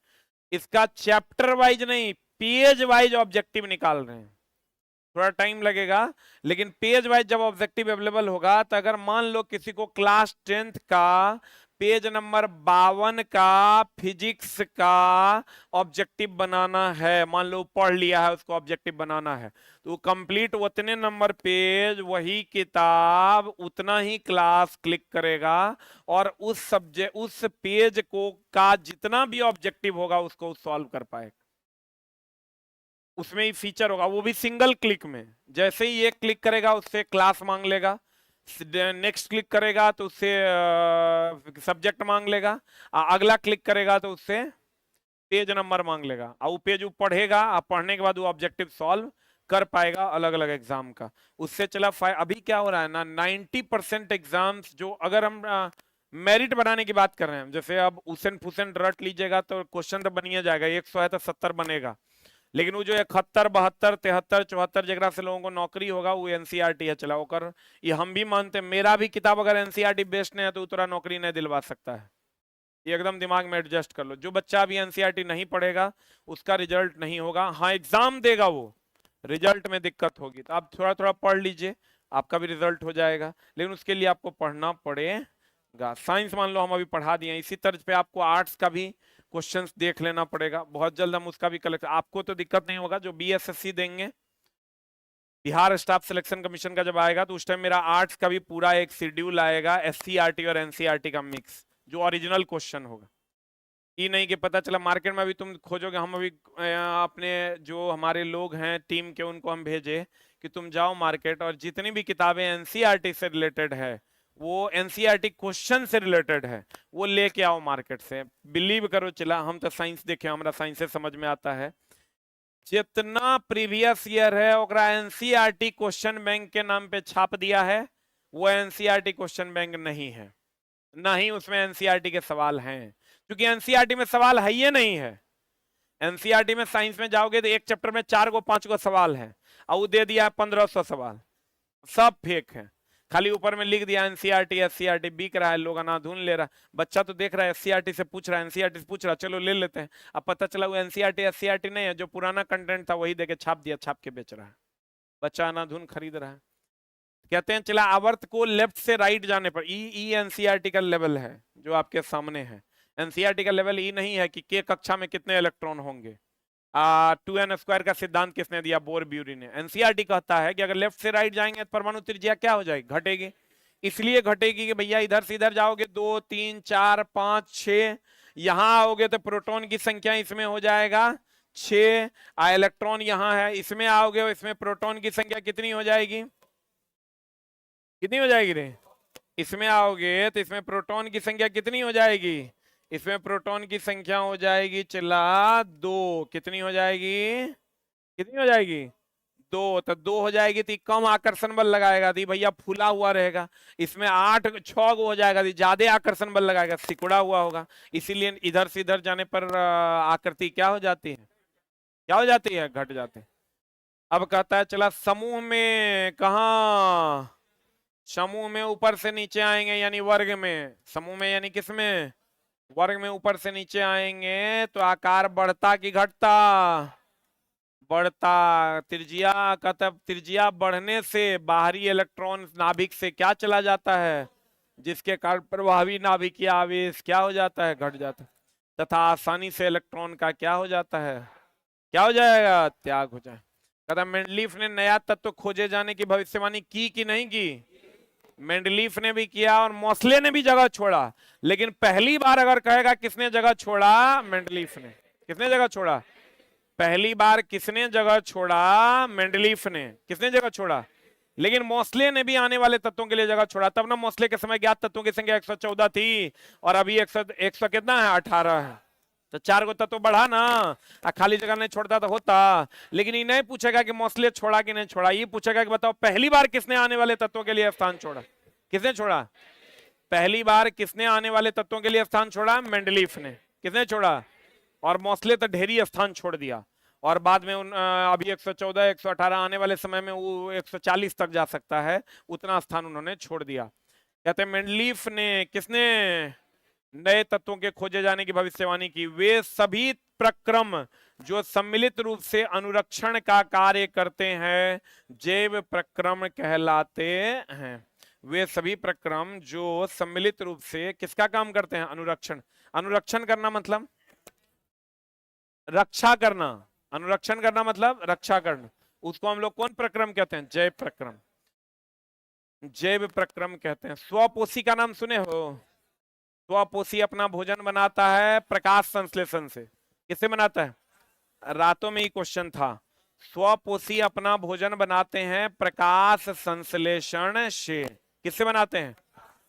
इसका चैप्टर वाइज नहीं, पेज वाइज ऑब्जेक्टिव निकाल रहे हैं। थोड़ा टाइम लगेगा, लेकिन पेज वाइज जब ऑब्जेक्टिव अवेलेबल होगा, तो अगर मान लो किसी को क्लास 10th का पेज नंबर 52 का फिजिक्स का ऑब्जेक्टिव बनाना है, मान लो पढ़ लिया है, उसको ऑब्जेक्टिव बनाना है, तो कंप्लीट उतने नंबर पेज, वही किताब, उतना ही क्लास क्लिक करेगा, और उस सब्जेक्ट, उस पेज को का जितना भी ऑब्जेक्टिव होगा उसको सॉल्व कर पाएगा। उसमें ही फीचर होगा, वो भी सिंगल क्लिक में। जैसे ही एक क्लिक करेगा उससे क्लास मांग लेगा, नेक्स्ट क्लिक करेगा तो उससे सब्जेक्ट मांग लेगा, अगला क्लिक करेगा तो उससे पेज नंबर मांग लेगा, और वो पेज वो पढ़ेगा, और पढ़ने के बाद वो ऑब्जेक्टिव सॉल्व कर पाएगा अलग अलग एग्जाम का। उससे चला अभी क्या हो रहा है ना, 90% एग्जाम्स जो, अगर हम मेरिट बनाने की बात कर रहे हैं, जैसे अब हुसैन फुसैन रट लीजिएगा तो क्वेश्चन तो बनिए जाएगा, 100 है तो 70 बनेगा, लेकिन वो जो 71 72 73 74 जगह से लोगों को नौकरी होगा, वो एनसीईआरटी है चला होकर। ये हम भी मानते हैं, मेरा भी किताब अगर एनसीईआरटी बेस्ड नहीं है तो उतना नौकरी नहीं दिलवा सकता है, ये एकदम दिमाग में एडजस्ट कर लो। जो बच्चा अभी एनसीईआरटी नहीं पढ़ेगा उसका रिजल्ट नहीं होगा, हाँ एग्जाम देगा वो, रिजल्ट में दिक्कत होगी। तो आप थोड़ा थोड़ा पढ़ लीजिए, आपका भी रिजल्ट हो जाएगा, लेकिन उसके लिए आपको पढ़ना पड़ेगा। साइंस मान लो हम अभी पढ़ा दिए, इसी तर्ज पे आपको आर्ट्स का भी क्वेश्चंस देख लेना पड़ेगा, बहुत जल्द हम उसका भी कलेक्ट, आपको तो दिक्कत नहीं होगा, जो बीएसएससी देंगे, बिहार स्टाफ सिलेक्शन कमीशन का जब आएगा, तो उस टाइम मेरा आर्ट्स का भी पूरा एक शेड्यूल आएगा, एससीईआरटी और एनसीईआरटी का मिक्स, जो ओरिजिनल क्वेश्चन होगा। ये नहीं कि पता चला मार्केट में अभी तुम खोजोगे, हम अभी अपने जो हमारे लोग हैं टीम के, उनको हम भेजे कि तुम जाओ मार्केट और जितनी भी किताबें एनसीईआरटी से रिलेटेड है, वो एनसीईआरटी क्वेश्चन से रिलेटेड है, वो लेके आओ मार्केट से। बिलीव करो चला, हम तो साइंस देखे, हमारा साइंस से समझ में आता है, जितना प्रीवियस ईयर है ओकरा एनसीईआरटी क्वेश्चन बैंक के नाम पे छाप दिया है, वो एनसीईआरटी क्वेश्चन बैंक नहीं है, ना ही उसमें एनसीईआरटी के सवाल हैं, क्योंकि एनसीईआरटी में सवाल है ही नहीं है। एनसीईआरटी में साइंस में जाओगे तो एक चैप्टर में 4 गो 5 गो सवाल है, और वो दे दिया है 1500 सवाल, सब फेक है, खाली ऊपर में लिख दिया एनसीईआरटी एससीईआरटी, बिक रहा है, लोग अनाधुन ले रहा है। बच्चा तो देख रहा है एससीईआरटी से पूछ रहा है, एनसीईआरटी से पूछ रहा है, चलो ले लेते हैं, अब पता चला वो एनसीईआरटी एससीईआरटी नहीं है, जो पुराना कंटेंट था वही देके छाप दिया, छाप के बेच रहा है, बच्चा अनाधुन खरीद रहा है। कहते हैं चला आवर्त को लेफ्ट से राइट जाने पर, ई एनसीईआरटी का लेवल है जो आपके सामने है। एनसीईआरटी का लेवल ई नहीं है कि के कक्षा में कितने इलेक्ट्रॉन होंगे, 2n² का सिद्धांत किसने दिया, बोर ब्यूरी ने। एनसीईआरटी कहता है कि अगर लेफ्ट से राइट जाएंगे तो परमाणु त्रिज्या क्या हो जाएगी, घटेगी। इसलिए घटेगी कि भैया इधर से इधर जाओगे 2 3 4 5 6, यहां आओगे तो प्रोटॉन की संख्या इसमें हो जाएगा 6, इलेक्ट्रॉन यहां है, इसमें आओगे इसमें प्रोटॉन की संख्या कितनी हो जाएगी, कितनी हो जाएगी रे? इसमें आओगे तो इसमें प्रोटॉन की संख्या कितनी हो जाएगी? इसमें प्रोटॉन की संख्या हो जाएगी चिल्ला 2। कितनी हो जाएगी? कितनी हो जाएगी? 2। तो 2 हो जाएगी तो कम आकर्षण बल लगाएगा दी भैया, फूला हुआ रहेगा। इसमें 8 6 हो जाएगा दी ज्यादा आकर्षण बल लगाएगा, सिकुड़ा हुआ होगा। इसीलिए इधर से इधर जाने पर आकृति क्या हो जाती है? क्या हो जाती है? घट जाती है। अब कहता है चला समूह में कहा, समूह में ऊपर से नीचे आएंगे यानी वर्ग में, समूह में यानी किस में? वर्ग में ऊपर से नीचे आएंगे तो आकार बढ़ता कि घटता? बढ़ता। त्रिज्या का तब त्रिज्या बढ़ने से बाहरी इलेक्ट्रॉन नाभिक से क्या चला जाता है, जिसके कारण प्रभावी नाभिकीय आवेश क्या हो जाता है? घट जाता है। तथा आसानी से इलेक्ट्रॉन का क्या हो जाता है? क्या हो जाएगा? त्याग हो जाए। कहता मेंडलीफ ने नया तत्व खोजे जाने की भविष्यवाणी की कि नहीं की? मेंडलीफ ने भी किया और मोस्ले ने भी जगह छोड़ा, लेकिन पहली बार अगर कहेगा किसने जगह छोड़ा? मेंडलीफ ने। किसने जगह छोड़ा? पहली बार किसने जगह छोड़ा? मेंडलीफ ने। किसने जगह छोड़ा? लेकिन मोस्ले ने भी आने वाले तत्वों के लिए जगह छोड़ा। तब ना मोस्ले के समय ज्ञात तत्वों की संख्या 114 थी और अभी 100 कितना है? 18 है। तो 4 को तत्व बढ़ा ना, खाली जगह नहीं छोड़ता तो होता। लेकिन ये नहीं पूछेगा कि मोस्ले छोड़ा कि नहीं छोड़ा, ये पूछेगा कि बताओ पहली बार किसने आने वाले तत्वों के लिए स्थान छोड़ा? किसने छोड़ा? पहली बार किसने आने वाले तत्वों के लिए स्थान छोड़ा? मेंडलीफ ने। किसने छोड़ा? और मोस्ले तो ढेरी स्थान छोड़ दिया और बाद में अभी 114 118 आने वाले समय में वो 140 तक जा सकता है, उतना स्थान उन्होंने छोड़ दिया। कहते हैं मेंडलीफ ने किसने नए तत्वों के खोजे जाने की भविष्यवाणी की? वे सभी प्रक्रम जो सम्मिलित रूप से अनुरक्षण का कार्य करते हैं जैव प्रक्रम कहलाते हैं। वे सभी प्रक्रम जो सम्मिलित रूप से किसका काम करते हैं? अनुरक्षण। अनुरक्षण करना मतलब रक्षा करना। अनुरक्षण करना मतलब रक्षा करना। उसको हम लोग कौन प्रक्रम कहते हैं? जैव प्रक्रम। जैव प्रक्रम कहते हैं। स्वपोषी का नाम सुने हो? स्वपोषी अपना भोजन बनाता है प्रकाश संश्लेषण से। किससे बनाता है? रातों में ही क्वेश्चन था। स्वपोषी अपना भोजन बनाते हैं प्रकाश संश्लेषण से। किससे बनाते हैं?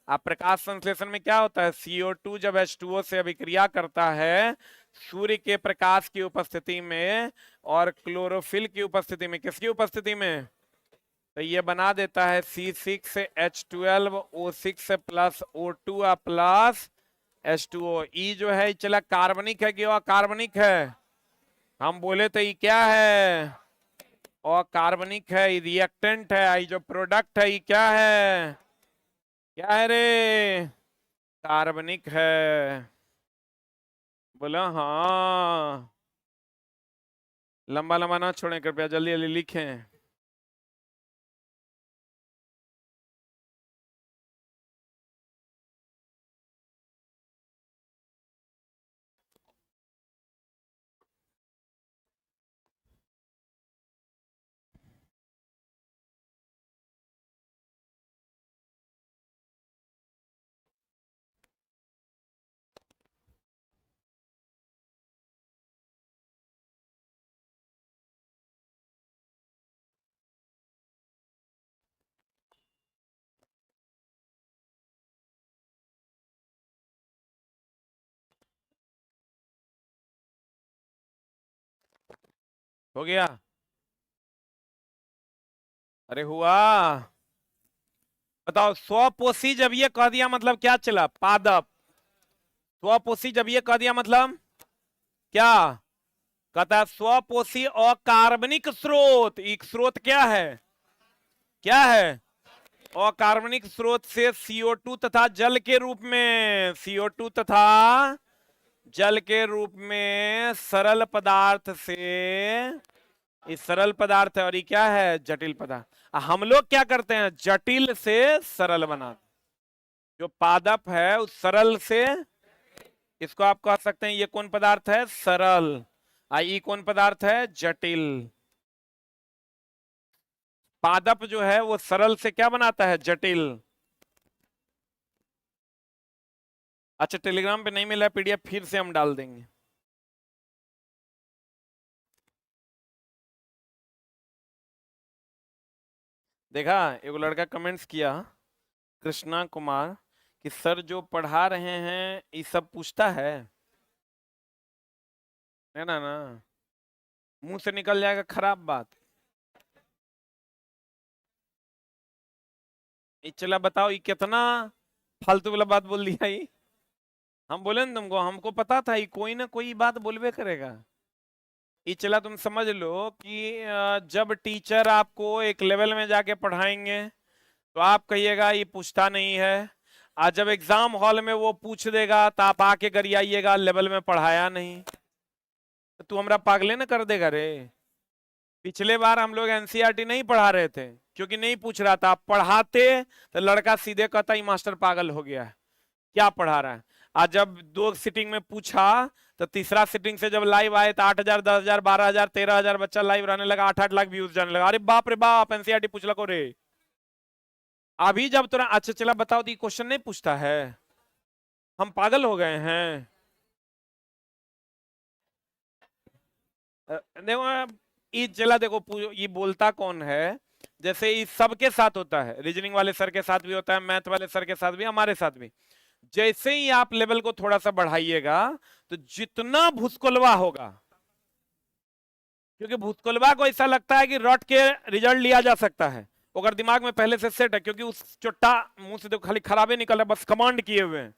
अब प्रकाश संश्लेषण में क्या होता है? CO2 जब H2O से अभिक्रिया करता है सूर्य के प्रकाश की उपस्थिति में और क्लोरोफिल की उपस्थिति में, किसकी उपस्थिति में? तो ये बना देता है C6H12O6 plus O2 plus H2O। ई जो है चला कार्बनिक है कि अकार्बनिक है? हम बोले तो ये क्या है? और कार्बनिक है। ये रिएक्टेंट है। ये जो प्रोडक्ट है ये क्या है? क्या है रे? कार्बनिक है। बोला हाँ। लंबा लंबा ना छोड़ें कृपया, जल्दी जल्दी लिखें। हो गया? अरे हुआ? बताओ स्वपोषी जब ये कह दिया मतलब क्या चला? पादप। स्वपोषी जब ये कह दिया मतलब क्या? कहता है स्वपोषी अकार्बनिक स्रोत। एक स्रोत क्या है? क्या है? अकार्बनिक स्रोत से CO2 तथा जल के रूप में, CO2 तथा जल के रूप में सरल पदार्थ से, ये सरल पदार्थ है और ये क्या है? जटिल पदार्थ। हम लोग क्या करते हैं? जटिल से सरल बनाते। जो पादप है उस सरल से, इसको आप कह सकते हैं ये कौन पदार्थ है? सरल। ये कौन पदार्थ है? जटिल। पादप जो है वो सरल से क्या बनाता है? जटिल। अच्छा टेलीग्राम पे नहीं मिला PDF, फिर से हम डाल देंगे। देखा एगो लड़का कमेंट्स किया कृष्णा कुमार कि सर जो पढ़ा रहे हैं ये सब पूछता है ना ना मुंह से निकल जाएगा खराब बात। ये चला बताओ ये कितना फालतू वाला बात बोल दिया ये। हम बोले ना तुमको, हमको पता था ये कोई ना कोई बात बोलबे करेगा। ये चला तुम समझ लो कि जब टीचर आपको एक लेवल में जाके पढ़ाएंगे तो आप कहिएगा ये पूछता नहीं है, आज जब एग्जाम हॉल में वो पूछ देगा तो आप आके गरियाइएगा लेवल में पढ़ाया नहीं। तो तू हमरा पागले न कर देगा रे। पिछले बार हम लोग एनसीईआरटी नहीं पढ़ा रहे थे क्योंकि नहीं पूछ रहा था, आप पढ़ाते तो लड़का सीधे कहता ही मास्टर पागल हो गया है क्या पढ़ा रहा है। आज जब 2 सिटिंग में पूछा तो तीसरा सिटिंग से जब लाइव आए तो 8,000 10,000 12,000 13,000 बच्चा लाइव रहने लगा, 8-8 लाख व्यूज जाने लगा। अरे बाप रे बाप, एनसीईआरटी पूछ लको रे। अभी जब तुरंत अच्छा चला बताओ दी क्वेश्चन नहीं पूछता है, हम पागल हो गए हैं। देखो ये चला देखो ये बोलता कौन है, जैसे ये सबके साथ होता है, रीजनिंग वाले सर के साथ भी होता है, मैथ वाले सर के साथ भी, हमारे साथ भी। जैसे ही आप लेवल को थोड़ा सा बढ़ाइएगा तो जितना भूसकोलवा होगा, क्योंकि भूसकोलवा को ऐसा लगता है कि रट के रिजल्ट लिया जा सकता है, अगर दिमाग में पहले से सेट है, क्योंकि उस चोट्टा मुंह से तो खाली खराबे निकल रहा, बस कमांड किए हुए हैं।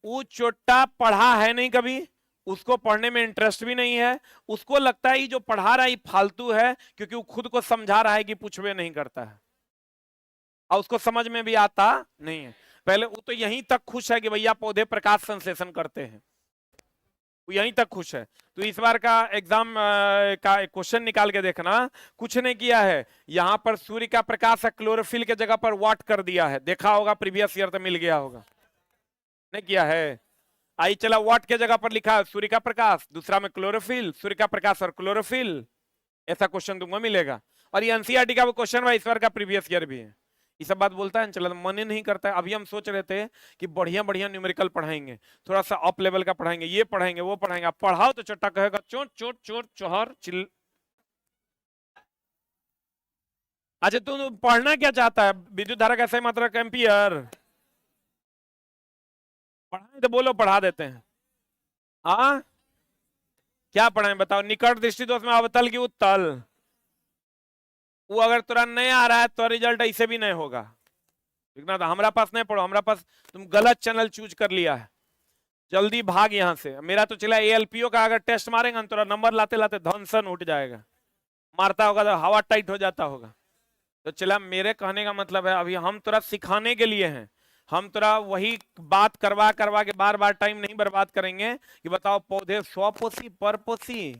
वो चोट्टा पढ़ा है नहीं कभी, उसको पढ़ने में इंटरेस्ट भी नहीं है, उसको लगता है जो पढ़ा रहा है फालतू है, क्योंकि वो खुद को समझा रहा है कि पूछवे नहीं करता है और उसको समझ में भी आता नहीं है। पहले वो तो यहीं तक खुश है कि भैया पौधे प्रकाश संश्लेषण करते हैं, वो यहीं तक खुश है। तो इस बार का एग्जाम का क्वेश्चन निकाल के देखना, कुछ नहीं किया है, यहां पर सूर्य का प्रकाश क्लोरोफिल के जगह पर वाट कर दिया है, देखा होगा प्रीवियस ईयर तो मिल गया होगा, नहीं किया है। आई चला वाट के जगह पर लिखा है सूर्य का प्रकाश, दूसरा में क्लोरोफिल, सूर्य का प्रकाश और क्लोरोफिल, ऐसा क्वेश्चन तुमको मिलेगा। और ये एनसीईआरटी का वो क्वेश्चन है, इस बार का प्रीवियस ईयर भी है। ये सब बात बोलता है चला, मन ही नहीं करता है। अभी हम सोच रहे थे कि बढ़िया बढ़िया न्यूमेरिकल पढ़ाएंगे, थोड़ा सा अप लेवल का पढ़ाएंगे, ये पढ़ाएंगे वो पढ़ाएंगे, आप पढ़ाओ तो चट्टा कहेगा चोट चोट चोट चोहर चिल। अच्छा तू पढ़ना क्या चाहता है, विद्युत धारा का सही मात्रा का एम्पियर पढ़ाए तो बोलो, पढ़ा देते हैं। हाँ क्या पढ़ाएं बताओ, निकट दृष्टि दोष में अवतल की उत्तल, वो अगर तुरंत नहीं आ रहा है तो रिजल्ट ऐसे भी नहीं होगा, ठीक ना। तो हमारा पास नहीं पढ़ो, हमारा पास तुम गलत चैनल चूज कर लिया है, जल्दी भाग यहां से। मेरा तो चला एएलपीओ का अगर टेस्ट मारेगा तो थोड़ा नंबर लाते लाते धनसन उठ जाएगा, मारता होगा तो हवा टाइट हो जाता होगा। तो चला मेरे कहने का मतलब है अभी हम थोड़ा सिखाने के लिए हैं, हम थोड़ा वही बात करवा करवा के बार बार टाइम नहीं बर्बाद करेंगे कि बताओ पौधे स्वपोषी परपोषी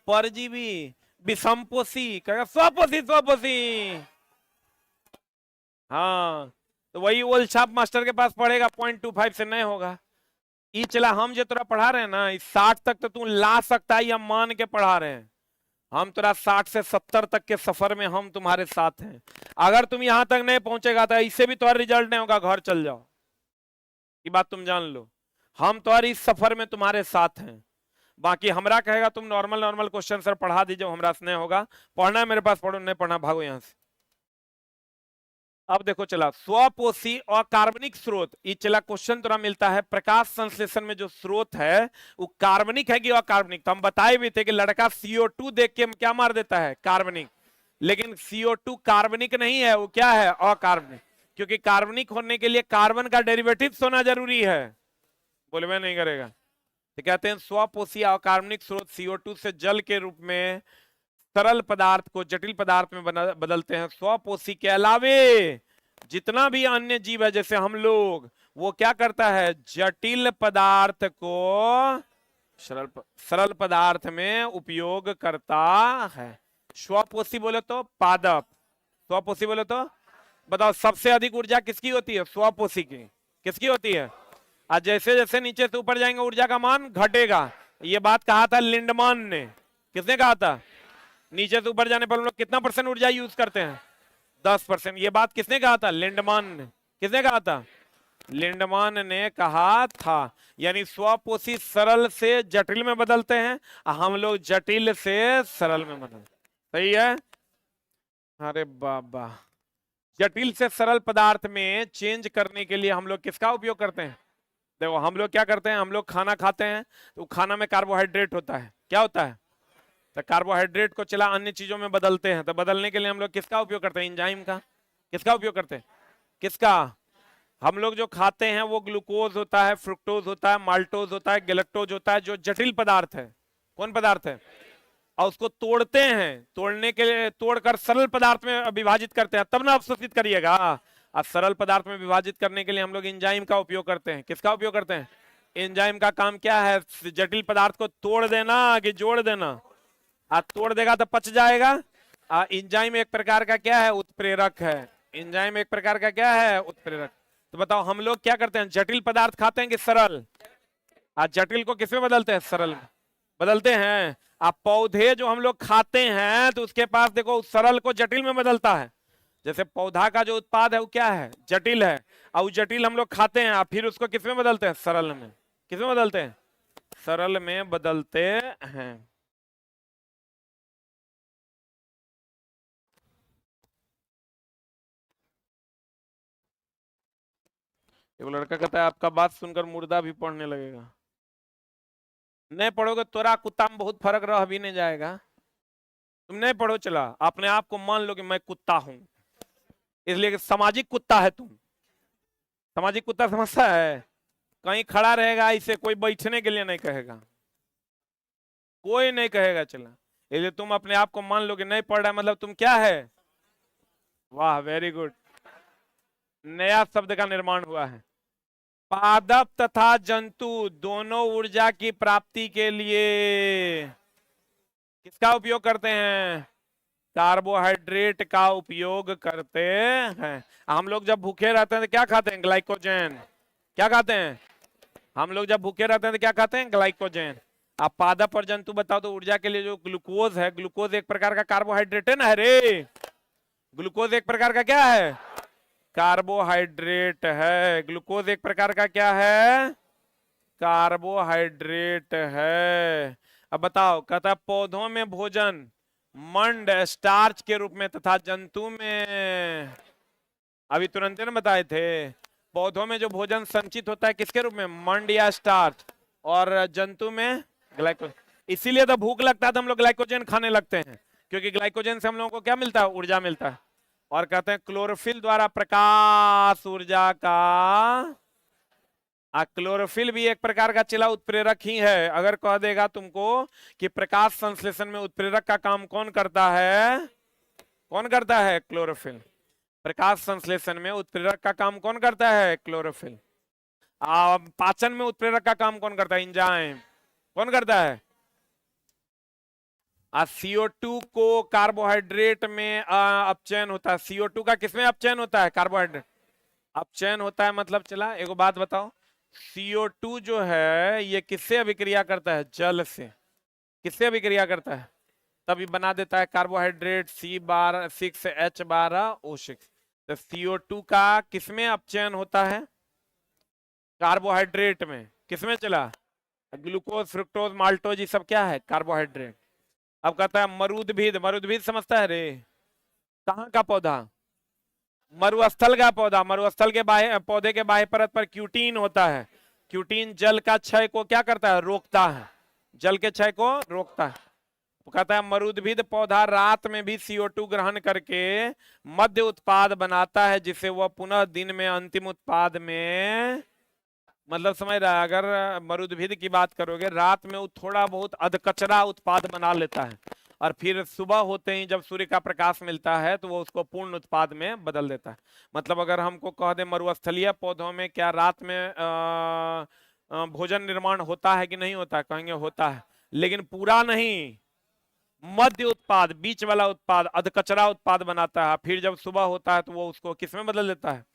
परजीवी विषमपोषी, कहेगा स्वपोषी स्वपोषी। हाँ तो वही ओल्ड छाप मास्टर के पास पढ़ेगा, 0.25 से नहीं होगा। ये चला हम जो तेरा पढ़ा रहे हैं ना, 60 तक तो तू ला सकता है, या मान के पढ़ा रहे हैं हम तेरा 60 से 70 तक के सफर में हम तुम्हारे साथ हैं। अगर तुम यहां तक नहीं पहुंचेगा तो इससे भी तुम्हारा रिजल्ट नहीं होगा, घर चल जाओ, ये बात तुम जान लो। हम तुम्हारी इस सफर में तुम्हारे साथ हैं, बाकी हमरा कहेगा तुम नॉर्मल नॉर्मल क्वेश्चन सर पढ़ा दीजिए, हमरा से नहीं होगा, पढ़ना है मेरे पास पढ़ो, नहीं पढ़ना भागो यहां से। अब देखो चला स्वपोषी और कार्बनिक स्रोत, ये चला क्वेश्चन थोड़ा मिलता है, प्रकाश संश्लेषण में जो स्रोत है वो कार्बनिक है कि अकार्बनिक। तो हम बताए भी थे कि लड़का CO2 देख के क्या मार देता है, कार्बनिक, लेकिन CO2 कार्बनिक नहीं है, वो क्या है, अकार्बनिक। क्योंकि कार्बनिक होने के लिए कार्बन का डेरिवेटिव होना जरूरी है, बोलवे नहीं करेगा। तो कहते हैं स्वपोषी अकार्बनिक स्रोत CO2 से जल के रूप में तरल पदार्थ को जटिल पदार्थ में बदलते हैं। स्वपोषी के अलावे जितना भी अन्य जीव है जैसे हम लोग, वो क्या करता है, जटिल पदार्थ को सरल पदार्थ में उपयोग करता है। स्वपोषी बोले तो पादप, स्वपोषी बोले तो बताओ सबसे अधिक ऊर्जा किसकी होती है, स्वपोषी की। किसकी होती है, आज जैसे जैसे नीचे से ऊपर जाएंगे ऊर्जा का मान घटेगा। ये बात कहा था लिंडमान ने, किसने कहा था, नीचे से ऊपर जाने पर हम लोग कितना % ऊर्जा यूज करते हैं, 10%। ये बात किसने कहा था, लिंडमान ने। किसने कहा था, लिंडमान ने कहा था। यानी स्वपोषी सरल से जटिल में बदलते हैं, हम लोग जटिल से सरल में बदलते, सही है। अरे बाबा जटिल से सरल पदार्थ में चेंज करने के लिए हम लोग किसका उपयोग करते हैं? देखो हम लोग क्या करते हैं, हम लोग खाना खाते हैं तो खाना में कार्बोहाइड्रेट होता है, क्या होता है? तो कार्बोहाइड्रेट को चला अन्य चीजों में बदलते हैं, तो बदलने के लिए हम लोग किसका उपयोग करते हैं? एंजाइम का। किसका उपयोग करते हैं? किसका? हम लोग जो खाते हैं वो ग्लूकोज होता है, फ्रुक्टोज होता है, माल्टोज होता है, गैलेक्टोज होता है, जो जटिल पदार्थ है। कौन पदार्थ है? और उसको तोड़ते हैं, तोड़ने के लिए तोड़कर सरल पदार्थ में विभाजित करते हैं, तब ना अवशोषित करिएगा। और सरल पदार्थ में विभाजित करने के लिए हम लोग एंजाइम का उपयोग करते हैं। किसका उपयोग करते हैं? एंजाइम का काम क्या है? जटिल पदार्थ को तोड़ देना कि जोड़ देना? तोड़ देगा तो पच जाएगा। एंजाइम एक प्रकार का क्या है? उत्प्रेरक है। एंजाइम एक प्रकार का क्या है? उत्प्रेरक। तो बताओ हम लोग क्या करते हैं, जटिल पदार्थ खाते हैं कि सरल? जटिल को किसमें बदलते हैं? सरल में बदलते हैं। आप पौधे जो हम लोग खाते हैं तो उसके पास देखो सरल को जटिल में बदलता है। जैसे पौधा का जो उत्पाद है वो क्या है? जटिल है। और जटिल हम लोग खाते हैं, फिर उसको किसमें बदलते हैं? सरल में। किसमें बदलते हैं? सरल में बदलते हैं। वो लड़का कहता है आपका बात सुनकर मुर्दा भी पढ़ने लगेगा। नहीं पढ़ोगे तोरा कुत्ता में बहुत फर्क रह भी नहीं जाएगा। तुम नहीं पढ़ो, चला अपने आप को मान लो कि मैं कुत्ता हूं, इसलिए कि सामाजिक कुत्ता है तुम। सामाजिक कुत्ता समझता है? कहीं खड़ा रहेगा इसे कोई बैठने के लिए नहीं कहेगा, कोई नहीं कहेगा। चला इसलिए तुम अपने आप को मान लो कि नहीं पढ़ रहा है, मतलब तुम क्या है? वाह वेरी गुड, नया शब्द का निर्माण हुआ है। पादप तथा जंतु दोनों ऊर्जा की प्राप्ति के लिए किसका उपयोग करते हैं? कार्बोहाइड्रेट का उपयोग करते हैं। हम लोग जब भूखे रहते हैं तो क्या खाते हैं? ग्लाइकोजन। क्या खाते हैं? हम लोग जब भूखे रहते हैं तो क्या खाते हैं? ग्लाइकोजन। आप पादप और जंतु बताओ तो ऊर्जा के लिए जो ग्लूकोज है, ग्लूकोज एक प्रकार का कार्बोहाइड्रेट है ना? अरे ग्लूकोज एक प्रकार का क्या है? कार्बोहाइड्रेट है। ग्लूकोज एक प्रकार का क्या है? कार्बोहाइड्रेट है। अब बताओ, कहता है पौधों में भोजन मंड स्टार्च के रूप में तथा जंतु में, अभी तुरंत ने बताए थे, पौधों में जो भोजन संचित होता है किसके रूप में? मंड या स्टार्च। और जंतु में ग्लाइकोजन। इसीलिए तो भूख लगता है तो हम लोग ग्लाइकोजन खाने लगते हैं, क्योंकि ग्लाइकोजन से हम लोगों को क्या मिलता है? ऊर्जा मिलता है। और कहते हैं क्लोरोफिल द्वारा प्रकाश ऊर्जा का, क्लोरोफिल भी एक प्रकार का चिला उत्प्रेरक ही है। अगर कह देगा तुमको कि प्रकाश संश्लेषण में उत्प्रेरक का काम कौन करता है? कौन करता है? क्लोरोफिल। प्रकाश संश्लेषण में उत्प्रेरक का काम कौन करता है? क्लोरोफिल। पाचन में उत्प्रेरक का काम कौन करता है? एंजाइम। कौन करता है? CO2 को कार्बोहाइड्रेट में अपचयन होता है। CO2 का किसमें अपचयन होता है? कार्बोहाइड्रेट अपचयन होता है। मतलब चला एक बात बताओ, CO2 जो है ये किससे अभिक्रिया करता है? जल से। किससे अभिक्रिया करता है? तभी बना देता है कार्बोहाइड्रेट C6H12O6। तो CO2 का किसमें अपचयन होता है? कार्बोहाइड्रेट में। किसमें चला? ग्लूकोज, फ्रुक्टोज, माल्टोज, ये सब क्या है? कार्बोहाइड्रेट। अब कहता है मरुद्भिद। मरुद्भिद समझता है रे? कहाँ का पौधा? मरुस्थल का पौधा। मरुस्थल के बाह्य पौधे के बाह्य परत पर क्यूटीन होता है। क्यूटीन जल का क्षय को क्या करता है? रोकता है। जल के क्षय को रोकता है। तो कहता है मरुद्भिद पौधा रात में भी CO2 ग्रहण करके मध्य उत्पाद बनाता है, जिसे वह पुनः दिन में अंतिम उत्पाद में, मतलब समझ रहा है? अगर मरुद्भिद की बात करोगे रात में वो थोड़ा बहुत अधकचरा उत्पाद बना लेता है, और फिर सुबह होते ही जब सूर्य का प्रकाश मिलता है तो वो उसको पूर्ण उत्पाद में बदल देता है। मतलब अगर हमको कह दे मरुस्थलीय पौधों में क्या रात में भोजन निर्माण होता है कि नहीं होता है? कहेंगे होता है, लेकिन पूरा नहीं, मध्य उत्पाद, बीच वाला उत्पाद, अधकचरा उत्पाद बनाता है। फिर जब सुबह होता है तो वो उसको किसमें बदल देता है?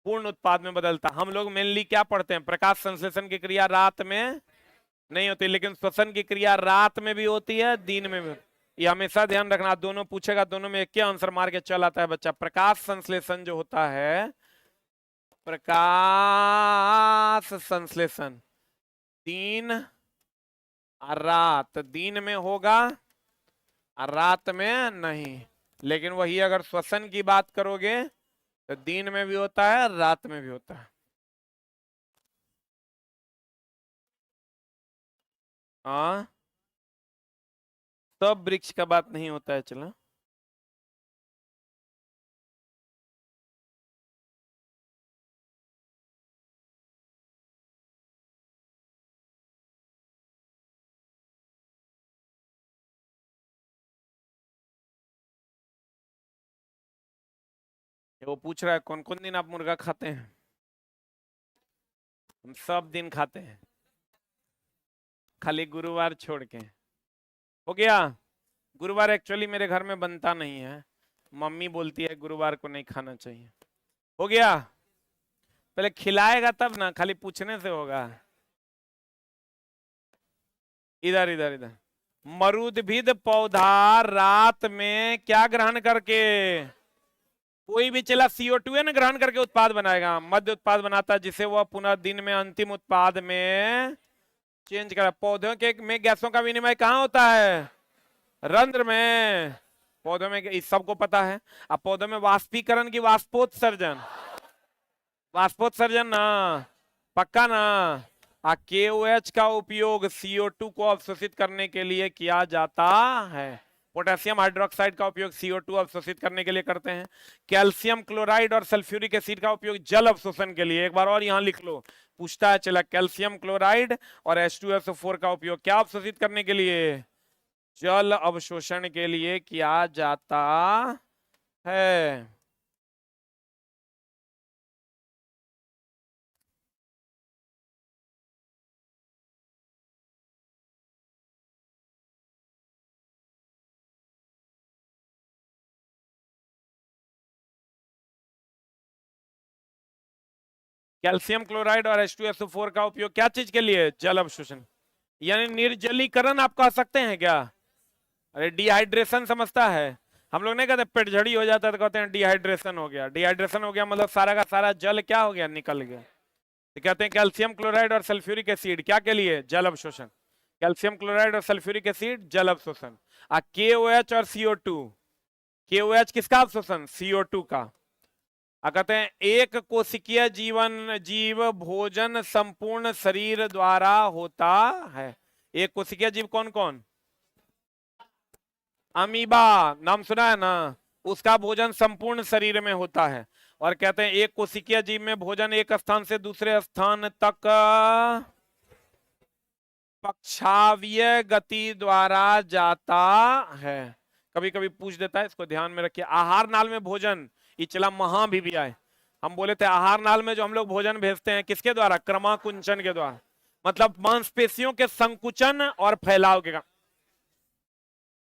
पूर्ण उत्पाद में बदलता। हम लोग मेनली क्या पढ़ते हैं? प्रकाश संश्लेषण की क्रिया रात में नहीं होती, लेकिन श्वसन की क्रिया रात में भी होती है, दिन में भी। ये हमेशा ध्यान रखना, दोनों पूछेगा, दोनों में एक क्या आंसर मार के चल आता है बच्चा। प्रकाश संश्लेषण जो होता है, प्रकाश संश्लेषण दिन और रात, दिन में होगा और रात में नहीं। लेकिन वही अगर श्वसन की बात करोगे तो दिन में भी होता है, रात में भी होता है। हाँ, सब वृक्ष का बात नहीं होता है। चलो, वो पूछ रहा है कौन कौन दिन आप मुर्गा खाते हैं। हम सब दिन खाते हैं, खाली गुरुवार छोड़ के। हो गया। गुरुवार एक्चुअली मेरे घर में बनता नहीं है, मम्मी बोलती है गुरुवार को नहीं खाना चाहिए। हो गया। पहले खिलाएगा तब ना, खाली पूछने से होगा। इधर इधर इधर। मरुद्भिद पौधा रात में क्या ग्रहण करके, कोई भी चला CO2 न ग्रहण करके उत्पाद बनाएगा, मध्य उत्पाद बनाता है, जिसे वह पुनः दिन में अंतिम उत्पाद में चेंज करा। पौधों के में गैसों का विनिमय कहाँ होता है? रंध्र में। पौधों में, इस सबको पता है। अब पौधों में वाष्पीकरण की वाष्पोत्सर्जन, वाष्पोत्सर्जन ना, पक्का ना। KOH का उपयोग CO2 को अवशोषित करने के लिए किया जाता है। पोटेशियम हाइड्रोक्साइड का उपयोग CO2 अवशोषित करने के लिए करते हैं। कैल्शियम क्लोराइड और सल्फ्यूरिक एसिड का उपयोग जल अवशोषण के लिए। एक बार और यहां लिख लो, पूछता है चला, कैल्शियम क्लोराइड और H2SO4 का उपयोग क्या अवशोषित करने के लिए? जल अवशोषण के लिए किया जाता है। कैल्शियम क्लोराइड और H2SO4 का उपयोग क्या चीज के लिए? जल अवशोषण, यानी निर्जलीकरण आप कह सकते हैं क्या? अरे डिहाइड्रेशन समझता है? हम लोग नहीं कहते पेट झड़ी हो जाता है तो कहते हैं डिहाइड्रेशन हो गया। डिहाइड्रेशन हो गया मतलब सारा का सारा जल क्या हो गया? निकल गया। तो कहते हैं कैल्शियम क्लोराइड और सल्फ्यूरिक एसिड क्या के लिए? जल अवशोषण। कैल्शियम क्लोराइड और सल्फ्यूरिक एसिड जल अवशोषण। KOH और CO2, KOH किसका अवशोषण? CO2 का। कहते हैं एक कोशिकीय जीव भोजन संपूर्ण शरीर द्वारा होता है। एक कोशिकीय जीव कौन कौन? अमीबा, नाम सुना है ना? उसका भोजन संपूर्ण शरीर में होता है। और कहते हैं एक कोशिकीय जीव में भोजन एक स्थान से दूसरे स्थान तक पक्षावीय गति द्वारा जाता है। कभी कभी पूछ देता है, इसको ध्यान में रखिए। आहार नाल में भोजन, ये चला महा भी आए। हम बोले थे आहार नाल में जो हम लोग भोजन भेजते हैं किसके द्वारा? क्रमाकुंचन के द्वारा। मतलब मांसपेशियों के संकुचन और फैलाव के,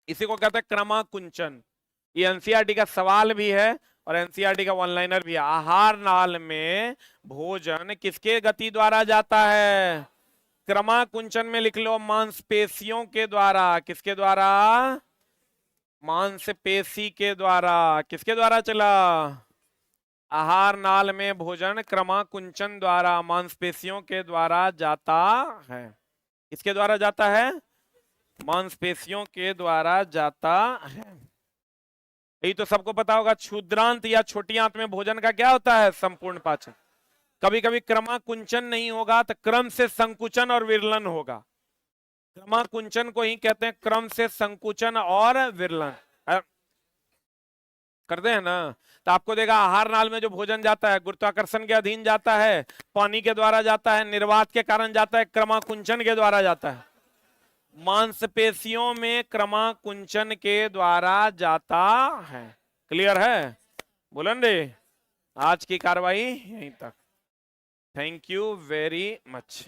इसी को कहते हैं क्रमाकुंचन। ये एनसीईआरटी का सवाल भी है और एनसीईआरटी का वन लाइनर भी है। आहार नाल में भोजन किसके गति द्वारा जाता है? क्रमाकुंचन में लिख लो मांसपेशियों के द्वारा। किसके द्वारा? मांसपेशी के द्वारा। किसके द्वारा चला? आहार नाल में भोजन क्रमाकुंचन द्वारा मांसपेशियों के द्वारा जाता है। किसके द्वारा जाता है? मांसपेशियों के द्वारा जाता है। यही तो सबको पता होगा। क्षुद्रांत या छोटी आंत में भोजन का क्या होता है? संपूर्ण पाचन। कभी कभी क्रमाकुंचन नहीं होगा तो क्रम से संकुचन और विरलन होगा। क्रमाकुंचन को ही कहते हैं क्रम से संकुचन और विरलन। करते हैं ना? तो आपको देगा आहार नाल में जो भोजन जाता है गुरुत्वाकर्षण के अधीन जाता है, पानी के द्वारा जाता है, निर्वात के कारण जाता है, क्रमाकुंचन के द्वारा जाता है। मांसपेशियों में क्रमाकुंचन के द्वारा जाता है। क्लियर है? बोलन रे। आज की कार्रवाई यहीं तक। Thank you very much.